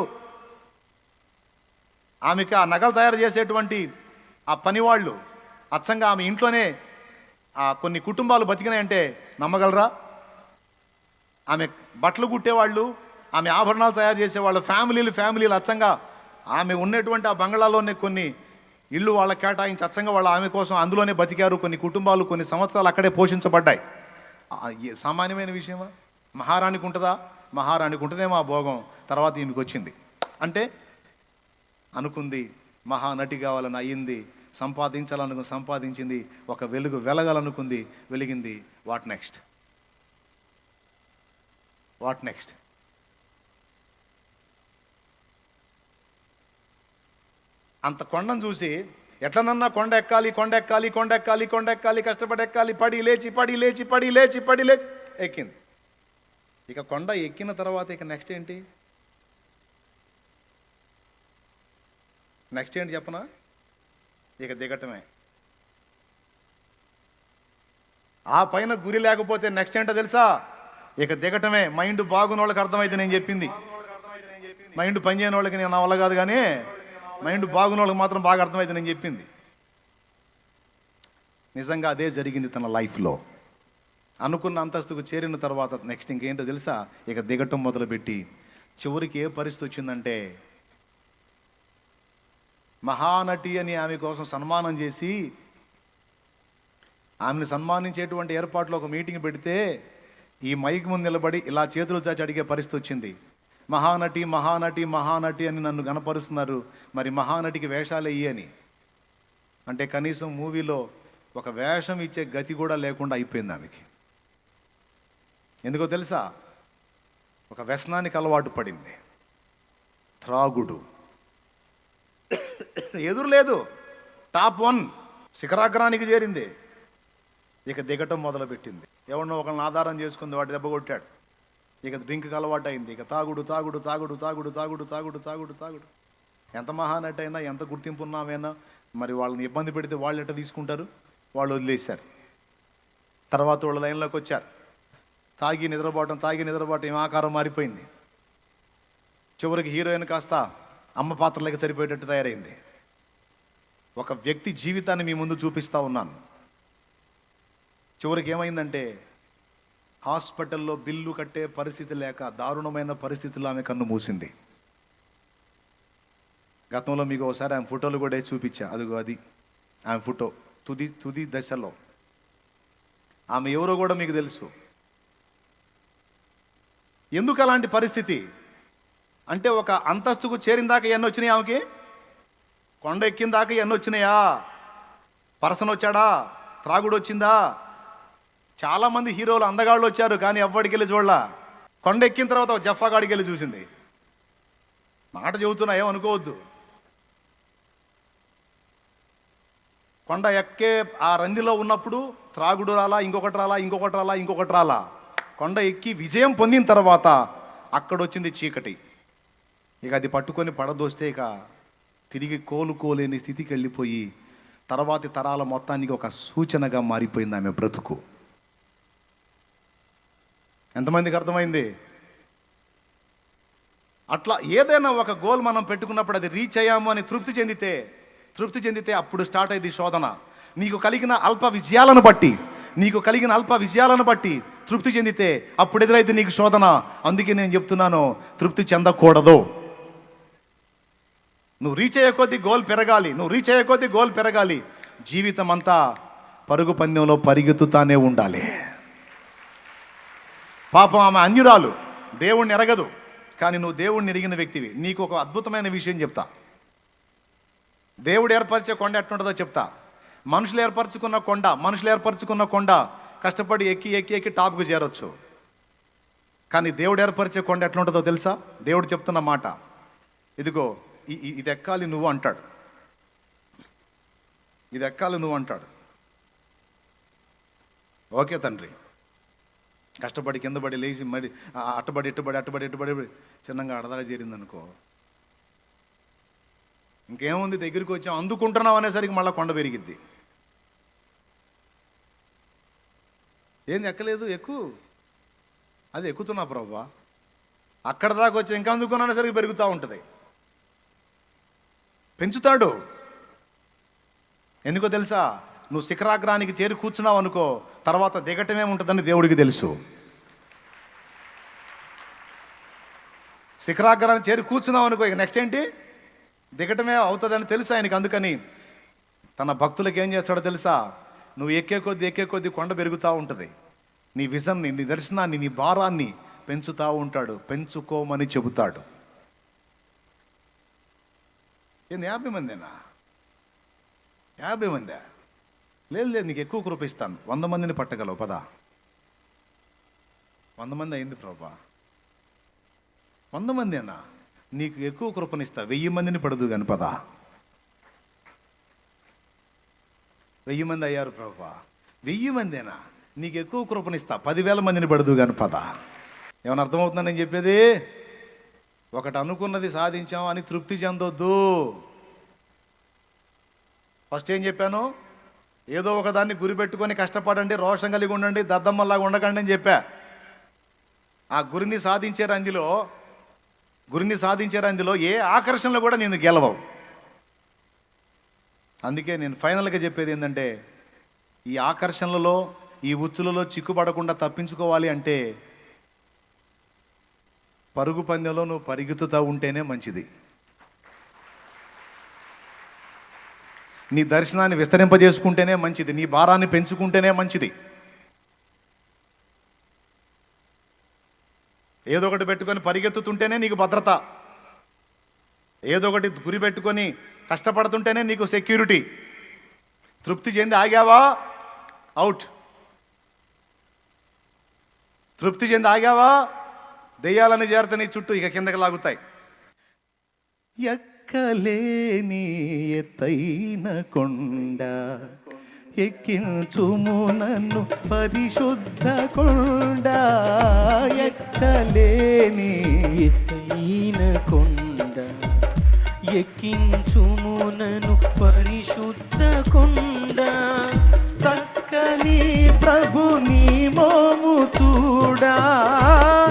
ఆమెకి ఆ నగలు తయారు చేసేటువంటి ఆ పనివాళ్ళు అచ్చంగా ఆమె ఇంట్లోనే కొన్ని కుటుంబాలు బతికినాయంటే నమ్మగలరా? ఆమె బట్టలు కుట్టేవాళ్ళు, ఆమె ఆభరణాలు తయారు చేసేవాళ్ళు, ఫ్యామిలీలు అచ్చంగా ఆమె ఉన్నటువంటి ఆ బంగ్లాలోనే కొన్ని ఇళ్ళు వాళ్ళకి కేటాయించి అచ్చంగా వాళ్ళు ఆమె కోసం అందులోనే బతికారు. కొన్ని కుటుంబాలు కొన్ని సంవత్సరాలు అక్కడే పోషించబడ్డాయి. సామాన్యమైన విషయమా? మహారాణికి ఉంటుందేమో ఆ భోగం. తర్వాత ఈమెకి వచ్చింది. అంటే అనుకుంది మహానటి కావాలని అయ్యింది, సంపాదించింది, ఒక వెలుగు వెలగాలనుకుంది, వెలిగింది. What next? అంత కొండను చూసి ఎట్లనన్నా కొండ ఎక్కాలి, కష్టపడి ఎక్కాలి, పడి లేచి ఎక్కింది. ఇక కొండ ఎక్కిన తర్వాత ఇక నెక్స్ట్ ఏంటి చెప్పనా? ఇక దిగటమే. ఆ పైన గురి లేకపోతే నెక్స్ట్ ఏంటో తెలుసా? ఇక దిగటమే. మైండ్ బాగున్న వాళ్ళకి అర్థమైతే నేను చెప్పింది. మైండ్ పనిచేయని వాళ్ళకి నేను నా వల్ల కాదు, కానీ మైండ్ బాగున్న వాళ్ళకి మాత్రం బాగా అర్థమైతే నేను చెప్పింది. నిజంగా అదే జరిగింది తన లైఫ్లో. అనుకున్న అంతస్తుకు చేరిన తర్వాత నెక్స్ట్ ఇంకేంటో తెలుసా? ఇక దిగటం మొదలుపెట్టి చివరికి ఏ పరిస్థితి వచ్చిందంటే, మహానటి అని ఆమె కోసం సన్మానం చేసి ఆమెను సన్మానించేటువంటి ఏర్పాట్లో ఒక మీటింగ్ పెడితే ఈ మైక్ ముందు నిలబడి ఇలా చేతులు చాచి అడిగే పరిస్థితి వచ్చింది. మహానటి అని నన్ను గనపరుస్తున్నారు, మరి మహానటికి వేషాలు వెయ్యి అని. అంటే కనీసం మూవీలో ఒక వేషం ఇచ్చే గతి కూడా లేకుండా అయిపోయింది ఆమెకి. ఎందుకో తెలుసా? ఒక వ్యసనానికి అలవాటు పడింది, త్రాగుడు. ఎదురు లేదు, టాప్ 1 శిఖరాగ్రానికి చేరింది. ఇక దిగటం మొదలుపెట్టింది. ఎవరినో ఒకరిని ఆధారం చేసుకుంది, వాటి దెబ్బ కొట్టాడు. ఇక డ్రింక్కి అలవాటు అయింది. ఇక తాగుడు. ఎంత మహానటి అయినా, ఎంత గుర్తింపు ఉన్నామైనా, మరి వాళ్ళని ఇబ్బంది పెడితే వాళ్ళు ఎట్లా తీసుకుంటారు? వాళ్ళు వదిలేశారు. తర్వాత వాళ్ళ లైన్లోకి వచ్చారు. తాగి నిద్రపోవటం ఏం ఆకారం మారిపోయింది. చివరికి హీరోయిన్ కాస్త అమ్మ పాత్రలకి సరిపోయేటట్టు తయారైంది. ఒక వ్యక్తి జీవితాన్ని మీ ముందు చూపిస్తూ ఉన్నాను. చివరికి ఏమైందంటే, హాస్పిటల్లో బిల్లు కట్టే పరిస్థితి లేక దారుణమైన పరిస్థితుల్లో ఆమె కన్ను మూసింది. గతంలో మీకు ఒకసారి ఆమె ఫోటోలు కూడా వేసి చూపించా. అదిగో అది ఆమె ఫోటో, తుది తుది దశలో. ఆమె ఎవరో కూడా మీకు తెలుసు. ఎందుకు అలాంటి పరిస్థితి అంటే, ఒక అంతస్తుకు చేరిన దాకా ఎన్ని వచ్చినాయి ఆమెకి? కొండ ఎక్కిన దాకా ఎన్ని వచ్చినాయా? పర్సన్ వచ్చాడా? త్రాగుడు వచ్చిందా? చాలామంది హీరోలు అందగాళ్ళు వచ్చారు, కానీ ఎవ్వడికి వెళ్ళి చూడలా. కొండ ఎక్కిన తర్వాత ఒక జఫాగాడికి వెళ్ళి చూసింది. మాట చెబుతున్నా, ఏమనుకోవద్దు. కొండ ఎక్కే ఆ రందిలో ఉన్నప్పుడు త్రాగుడు రాలా, ఇంకొకటి రాలా, ఇంకొకటి రాలా, ఇంకొకటి రాలా. కొండ ఎక్కి విజయం పొందిన తర్వాత అక్కడొచ్చింది చీకటి. ఇక అది పట్టుకొని పడదోస్తే ఇక తిరిగి కోలుకోలేని స్థితికి వెళ్ళిపోయి తర్వాతి తరాల మొత్తానికి ఒక సూచనగా మారిపోయింది ఆమె బ్రతుకు. ఎంతమందికి అర్థమైంది? అట్లా ఏదైనా ఒక గోల్ మనం పెట్టుకున్నప్పుడు అది రీచ్ అయ్యాము అని తృప్తి చెందితే అప్పుడు స్టార్ట్ అయింది శోధన. నీకు కలిగిన అల్ప విజయాలను బట్టి తృప్తి చెందితే అప్పుడు ఎదురైతే నీకు శోధన. అందుకే నేను చెప్తున్నాను, తృప్తి చెందకూడదు. నువ్వు రీచ్ అయ్యే కొద్దీ గోల్ పెరగాలి. జీవితం అంతా పరుగు పందెంలో పరిగెత్తుతానే ఉండాలి. పాపం ఆమె అన్యురాలు, దేవుణ్ణి ఎరగదు. కానీ నువ్వు దేవుణ్ణి ఎరిగిన వ్యక్తివి. నీకు ఒక అద్భుతమైన విషయం చెప్తా. దేవుడు ఏర్పరిచే కొండ ఎట్లుంటుందో చెప్తా. మనుషులు ఏర్పరచుకున్న కొండ కష్టపడి ఎక్కి టాప్కు చేరొచ్చు. కానీ దేవుడు ఏర్పరిచే కొండ ఎట్లుంటుందో తెలుసా? దేవుడు చెప్తున్న మాట, ఇదిగో ఇది ఎక్కాలి నువ్వు అంటాడు. ఓకే తండ్రి, కష్టపడి కిందపడి లేచి మరి అట్టబడి చిన్నగా అడదాగా చేరిందనుకో, ఇంకేముంది, దగ్గరికి వచ్చాం అందుకుంటున్నావు అనేసరికి మళ్ళీ కొండ పెరిగిద్ది. ఏంది ఎక్కలేదు, అది ఎక్కుతున్నా ప్రభువా, అక్కడ దాకా వచ్చి ఇంకా అందుకున్నానేసరికి పెరుగుతూ ఉంటుంది. పెంచుతాడు. ఎందుకో తెలుసా? నువ్వు శిఖరాగ్రానికి చేరి కూర్చున్నావు అనుకో, తర్వాత దిగటమే ఉంటుందని దేవుడికి తెలుసు. శిఖరాగ్రానికి చేరి కూర్చున్నావు అనుకో, ఇక నెక్స్ట్ ఏంటి? దిగటమే అవుతుందని తెలుసు ఆయనకి. అందుకని తన భక్తులకు ఏం చేస్తాడో తెలుసా? నువ్వు ఎక్కే కొద్దీ కొండ పెరుగుతూ ఉంటుంది. నీ విజన్ని, నీ దర్శనాన్ని, నీ భారాన్ని పెంచుతూ ఉంటాడు. పెంచుకోమని చెబుతాడు. ఏంది 50 మందేనా? 50 మందే? లేదు, నీకు ఎక్కువ కృప ఇస్తాను. 100 మందిని పట్టగలవు పదా. 100 మంది అయింది ప్రభా. 100 మందేనా? నీకు ఎక్కువ కృపనిస్తా. 1000 మందిని పడదు కాని పదా. 1000 మంది అయ్యారు ప్రభా. 1000 మందేనా? నీకు ఎక్కువ కృపనిస్తా. 10,000 మందిని పడదు కాని పదా. ఏమైనా అర్థమవుతుందని నేను చెప్పేది? ఒకటి అనుకున్నది సాధించాం అని తృప్తి చెందొద్దు. ఫస్ట్ ఏం చెప్పాను? ఏదో ఒకదాన్ని గురిపెట్టుకొని కష్టపడండి, రోషం కలిగి ఉండండి, దద్దమ్మలాగా ఉండకండి అని చెప్పా. ఆ గురిని సాధించే రందిలో ఏ ఆకర్షణలో కూడా నేను గెలవవు. అందుకే నేను ఫైనల్గా చెప్పేది ఏంటంటే, ఈ ఆకర్షణలలో, ఈ ఉచ్చులలో చిక్కుపడకుండా తప్పించుకోవాలి అంటే పరుగు పందెంలో నువ్వు పరిగెత్తుతూ ఉంటేనే మంచిది. నీ దర్శనాన్ని విస్తరింపజేసుకుంటేనే మంచిది. నీ భారాన్ని పెంచుకుంటేనే మంచిది. ఏదో ఒకటి పెట్టుకొని పరిగెత్తుతుంటేనే నీకు భద్రత. ఏదో ఒకటి గురి పెట్టుకొని కష్టపడుతుంటేనే నీకు సెక్యూరిటీ. తృప్తి చెంది ఆగావా, అవుట్. తృప్తి చెంది ఆగావా, దెయ్యాలని చేరితే నీ చుట్టూ ఇక కిందకి లాగుతాయి. ఎక్కలేని ఎత్తైన కొండ ఎక్కించుము నన్ను పరిశుద్ధ కొండ. ఎక్కలేని ఎత్తైన కొండ ఎక్కించుము నన్ను పరిశుద్ధ కొండ. చక్కని ప్రభు నీ మోము చూడా,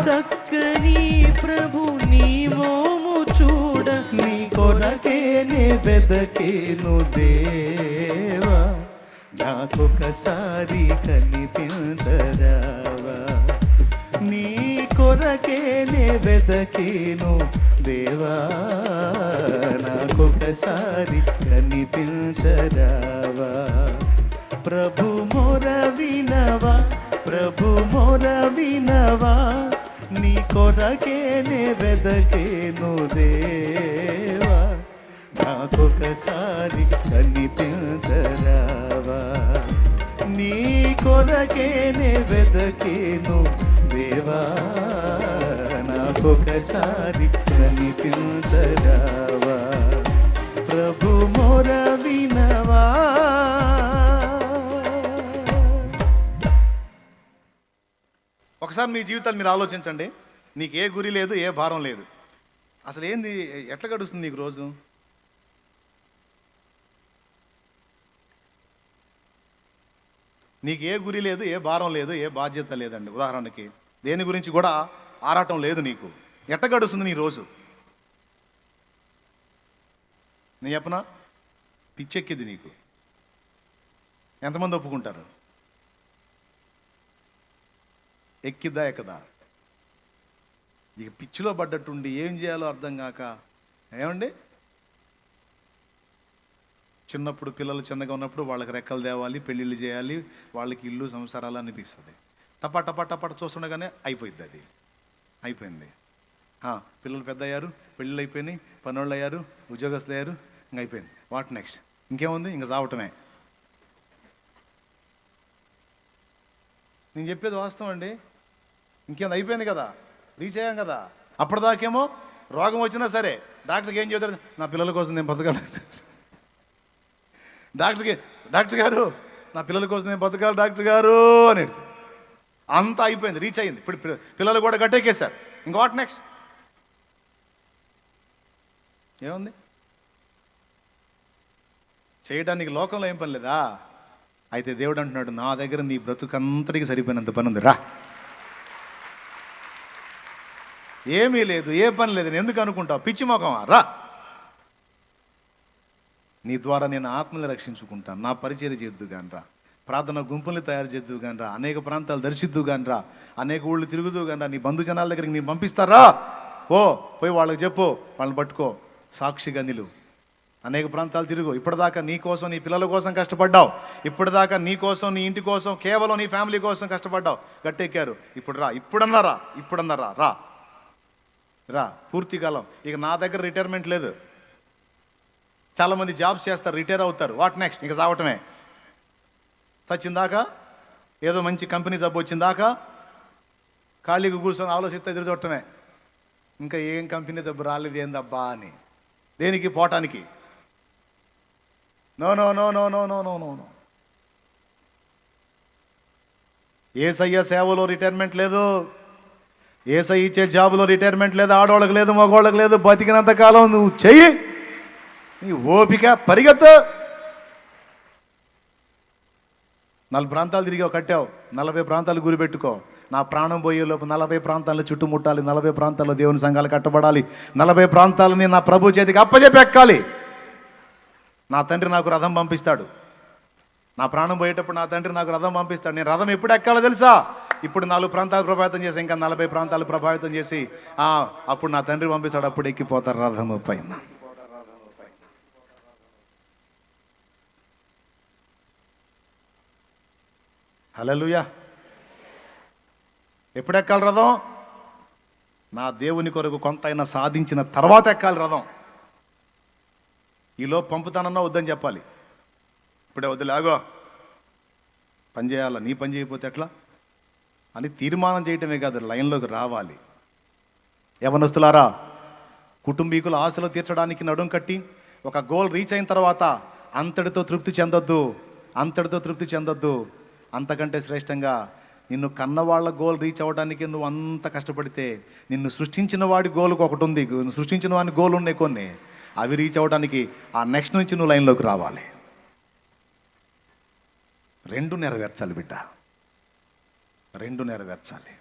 చక్కని ప్రభు నీ మోము చూడ. నీ కొరకేనే వెదకేను దేవా, నాకొకసారి కనిపించరావా. నీ కొరకేనే వెదకేను దేవా, నాకొకసారి కనిపించరావా. ప్రభు మొర వినవా, ప్రభు మొర వినవా, నీ కొరకేనే వెదకేను దేవా, నాకొకసారి కనిపించరావా. నీ కొరకేనే వెదకేను దేవా, నాకొకసారి కనిపించరావా. ప్రభు మొర వినవా. ఒకసారి మీ జీవితాలు మీరు ఆలోచించండి. నీకు ఏ గురి లేదు, ఏ భారం లేదు. అసలు ఏంది, ఎట్లా గడుస్తుంది నీకు రోజు? నీకు ఏ గురి లేదు, ఏ భారం లేదు, ఏ బాధ్యత లేదండి. ఉదాహరణకి దేని గురించి కూడా ఆరాటం లేదు నీకు. ఎట్ట గడుస్తుంది నీ రోజు? నేను చెప్పనా, పిచ్చెక్కింది నీకు. ఎంతమంది ఒప్పుకుంటారు? ఎక్కిద్దా ఎక్కదా? ఇక పిచ్చిలో పడ్డట్టుండి ఏం చేయాలో అర్థం కాక, ఏమండి, చిన్నప్పుడు పిల్లలు చిన్నగా ఉన్నప్పుడు వాళ్ళకి రెక్కలు తేవాలి, పెళ్ళిళ్ళు చేయాలి, వాళ్ళకి ఇల్లు సంసారాలు అనిపిస్తుంది. టపా టపా టపా చూస్తుండగానే అయిపోయింది, అది అయిపోయింది. పిల్లలు పెద్ద అయ్యారు, పెళ్ళిళ్ళు అయిపోయినాయి, పనోళ్ళు అయ్యారు, ఉద్యోగస్తులు అయ్యారు, ఇంక అయిపోయింది. What next? ఇంకేముంది? ఇంక చావటమే. నేను చెప్పేది వాస్తవం అండి. ఇంకేం అయిపోయింది కదా, రీచ్ అయ్యాం కదా. అప్పటిదాకేమో రోగం వచ్చినా సరే డాక్టర్కి ఏం చెబుతారు? నా పిల్లల కోసం నేను బతకాలి. డాక్టర్ గారు నా పిల్లల కోసం నేను బతకాలి డాక్టర్ గారు అని. అంతా అయిపోయింది, రీచ్ అయ్యింది. ఇప్పుడు పిల్లలు కూడా గట్టెక్కేశారు. ఇంక వాట్ నెక్స్ట్? ఏముంది చేయడానికి? లోకంలో ఏం పని లేదా? అయితే దేవుడు అంటున్నాడు, నా దగ్గర నీ బ్రతుకంతటికి సరిపోయినంత పని ఉంది, రా. ఏమీ లేదు, ఏ పని లేదు, నేను ఎందుకు అనుకుంటావు? పిచ్చి మొఖమా, రా. నీ ద్వారా నేను ఆత్మని రక్షించుకుంటాను, నా పరిచర్య చేద్దు కానీ రా, ప్రార్థన గుంపుల్ని తయారు చేద్దు కానీ రా, అనేక ప్రాంతాలు దర్శిద్దు కానీ రా, అనేక ఊళ్ళు తిరుగుతూ కానీ రా, నీ బంధుజనాల దగ్గరికి నేను పంపిస్తారా? పోయి వాళ్ళకి చెప్పు, వాళ్ళని పట్టుకో, సాక్షిగా నిలువు, అనేక ప్రాంతాలు తిరుగు. ఇప్పటిదాకా నీ కోసం, నీ పిల్లల కోసం కష్టపడ్డావు. ఇప్పటిదాకా నీ కోసం, నీ ఇంటి కోసం, కేవలం నీ ఫ్యామిలీ కోసం కష్టపడ్డావు. గట్టెక్కారు. ఇప్పుడు రా, ఇప్పుడన్నారా రా రా, పూర్తికాలం. ఇక నా దగ్గర రిటైర్మెంట్ లేదు. చాలామంది జాబ్స్ చేస్తారు, రిటైర్ అవుతారు. What next? ఇక చావటమే. చచ్చిందాకా, ఏదో మంచి కంపెనీ జబ్బు వచ్చిందాకా ఖాళీగా కూర్చొని ఆలోచిస్తే ఎదురు చూడటమే. ఇంకా ఏం కంపెనీ జబ్బు రాలేదు ఏందబ్బా అని. దేనికి? పోవటానికి. No no no no no no no no no. Yesayya సేవలో రిటైర్మెంట్ లేదు, యేసయ్య ఇచ్చే జాబులో రిటైర్మెంట్ లేదు. ఆడవాళ్ళకి లేదు, మగవాళ్ళకి లేదు. బతికినంత కాలం నువ్వు చెయ్యి, నీ ఓపిక, పరిగెత్తు. 40 ప్రాంతాలు తిరిగావు, కట్టావు. 40 ప్రాంతాలు గురిపెట్టుకో. నా ప్రాణం పోయే లోపు 40 ప్రాంతాలను చుట్టుముట్టాలి, 40 ప్రాంతాల్లో దేవుని సంఘాలు కట్టబడాలి, 40 ప్రాంతాలని నా ప్రభు చేతికి అప్పచెప్పి ఎక్కాలి. నా తండ్రి నాకు రథం పంపిస్తాడు. నా ప్రాణం పోయేటప్పుడు నా తండ్రి నాకు రథం పంపిస్తాడు. నేను రథం ఎప్పుడు ఎక్కాలో తెలుసా? ఇప్పుడు 4 ప్రాంతాలు ప్రభావితం చేసి, ఇంకా 40 ప్రాంతాలు ప్రభావితం చేసి, అప్పుడు నా తండ్రి పంపిస్తాడు. అప్పుడు ఎక్కిపోతారు రథం పైన. హల్లెలూయా. ఎప్పుడు ఎక్కాలి రథం? నా దేవుని కొరకు కొంత అయినా సాధించిన తర్వాత ఎక్కాలి రథం. ఈలో పంపుతానన్నా వద్దని చెప్పాలి. ఇప్పుడే వద్దులాగో, పని చేయాలా, నీ పని చేయకపోతే ఎట్లా అని తీర్మానం చేయటమే కాదు, లైన్లోకి రావాలి. యవనస్తులారా, కుటుంబీకుల ఆశలు తీర్చడానికి నడుం కట్టి ఒక గోల్ రీచ్ అయిన తర్వాత అంతటితో తృప్తి చెందొద్దు. అంతకంటే శ్రేష్టంగా నిన్ను కన్నవాళ్ళ గోల్ రీచ్ అవ్వడానికి నువ్వు అంత కష్టపడితే, నిన్ను సృష్టించిన వాడి గోల్కి ఒకటి ఉంది, సృష్టించిన వాడి గోల్ ఉన్నాయి కొన్ని, అవి రీచ్ అవ్వడానికి ఆ నెక్స్ట్ నుంచి నువ్వు లైన్లోకి రావాలి. 2 నెరవేర్చాలి బిడ్డ, 2 నెరవేర్చాలి.